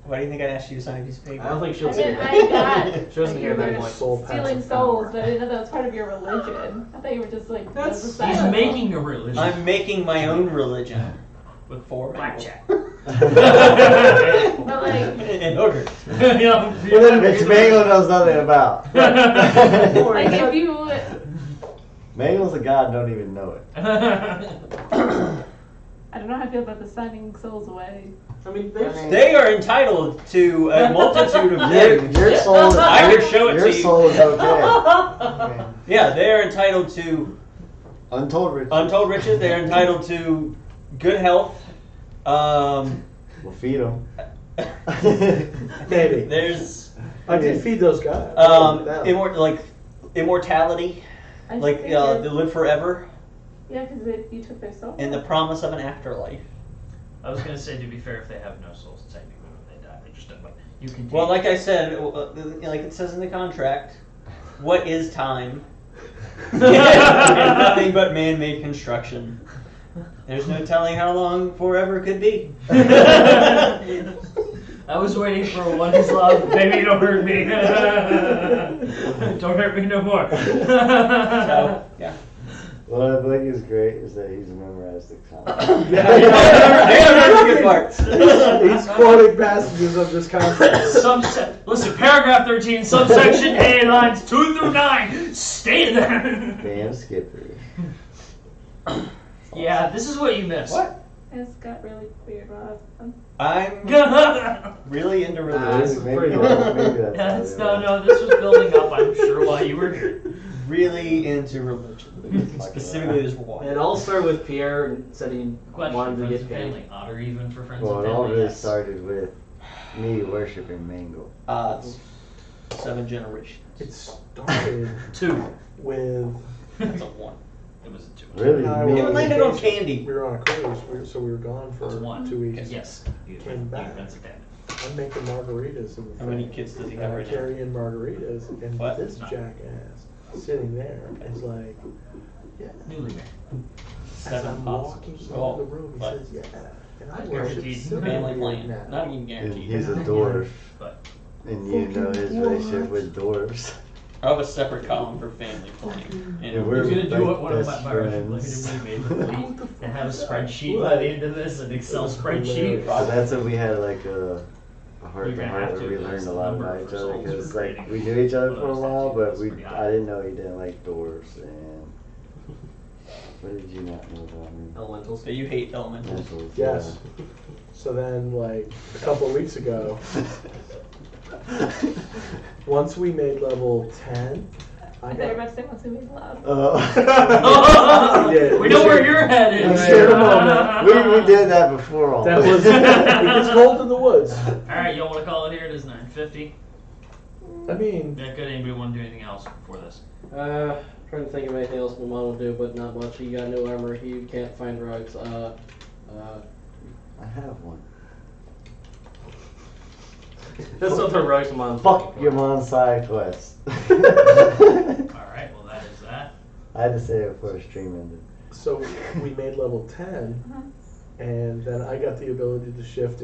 Why do you think I asked you to sign a piece of paper? I don't think I she'll mean, see I that. got She doesn't hear that you were voice. Soul stealing passive souls, power. but I didn't know that was part of your religion. I thought you were just like That's- the He's making a religion. I'm making my own religion with 4 blackjack. But like, and hookers. Which Mango knows nothing about. like if you, Mango's a god, don't even know it. I don't know how I feel about the signing souls away. I mean, They are entitled to a multitude of things. Your soul is, I can show it your to you. soul is okay. Yeah, they are entitled to Untold riches. untold riches. They are entitled to good health. We'll feed them. Maybe. There's I did feed those guys. immortality, I just like figured- they live forever, yeah, because you took their soul. and the promise of an afterlife. I was gonna say, to be fair, if they have no souls, technically when they die, they just don't. But you can. Well, like I said, like it says in the contract, what is time? And nothing but man-made construction. There's no telling how long forever could be. I was waiting for a one is love. Baby, don't hurt me. Don't hurt me no more. So, yeah. What I think is great is that he's memorized the contract. That's the good part. He's quoting passages of this contract. Listen, paragraph 13, subsection A, lines 2 through 9. Stay there. Damn Skipper. Yeah, this is what you missed. What? It's got really weird, Rob. I'm really into religion. Maybe that's No, this was building up, I'm sure, while you were here. Really into religion. Specifically this one. it all started with Pierre said he Question, wanted to friends get and paid. family, odd or even for friends Well, and it all family? really Yes. started with me worshiping Mango. It's 7 generations. It started 2. with. That's a 1. It was a 2. Really? I Me It was- landed on candy. We were on a cruise, so we were gone for It was 1. 2 weeks. Yes. Came back. Friends and family. I'm making margaritas. In the How many thing. kids does he And have I right now? carry in margaritas, and What? this jackass sitting there is like, yeah. Newly married. As 7 I'm walking possibles. into Oh, the room, he but says, yeah. And I That's worship guaranteed. silver family here plan. now. Not even And guaranteed. he's a dwarf. But And you know his relationship with dwarves. I have a separate column for family planning. And And we're He's gonna do like what one of best my friends. made the leap and have a spreadsheet by the end of this, an Excel spreadsheet. So that's what we had like a heart You're to gonna heart have where to, we because learned a the lot number about for each other souls because we're like creating we knew each other for for a those while, tattoos but is we pretty I high. didn't know he didn't like dwarves and what did you not know about me? Elementals. So you hate elementals. Mentals, Yes. So then, like, a couple of weeks ago, once we made level 10, I I thought you were got. about to say once we made love. Oh. Yeah, We know where your head We is. shared a moment. we did that before all That this. was. It gets cold in the woods. Alright, y'all want to call it here? It is 9:50. I mean, Yeah, good. Anybody want to do anything else before this? Trying to think of anything else my mom will do, but not much. He got new armor. He can't find rugs. I have one. That's not the rugs my mom's Fuck looking for. your mom's side quest. Alright, well, that is that. I had to say it before the stream ended. so we made level 10, and then I got the ability to shift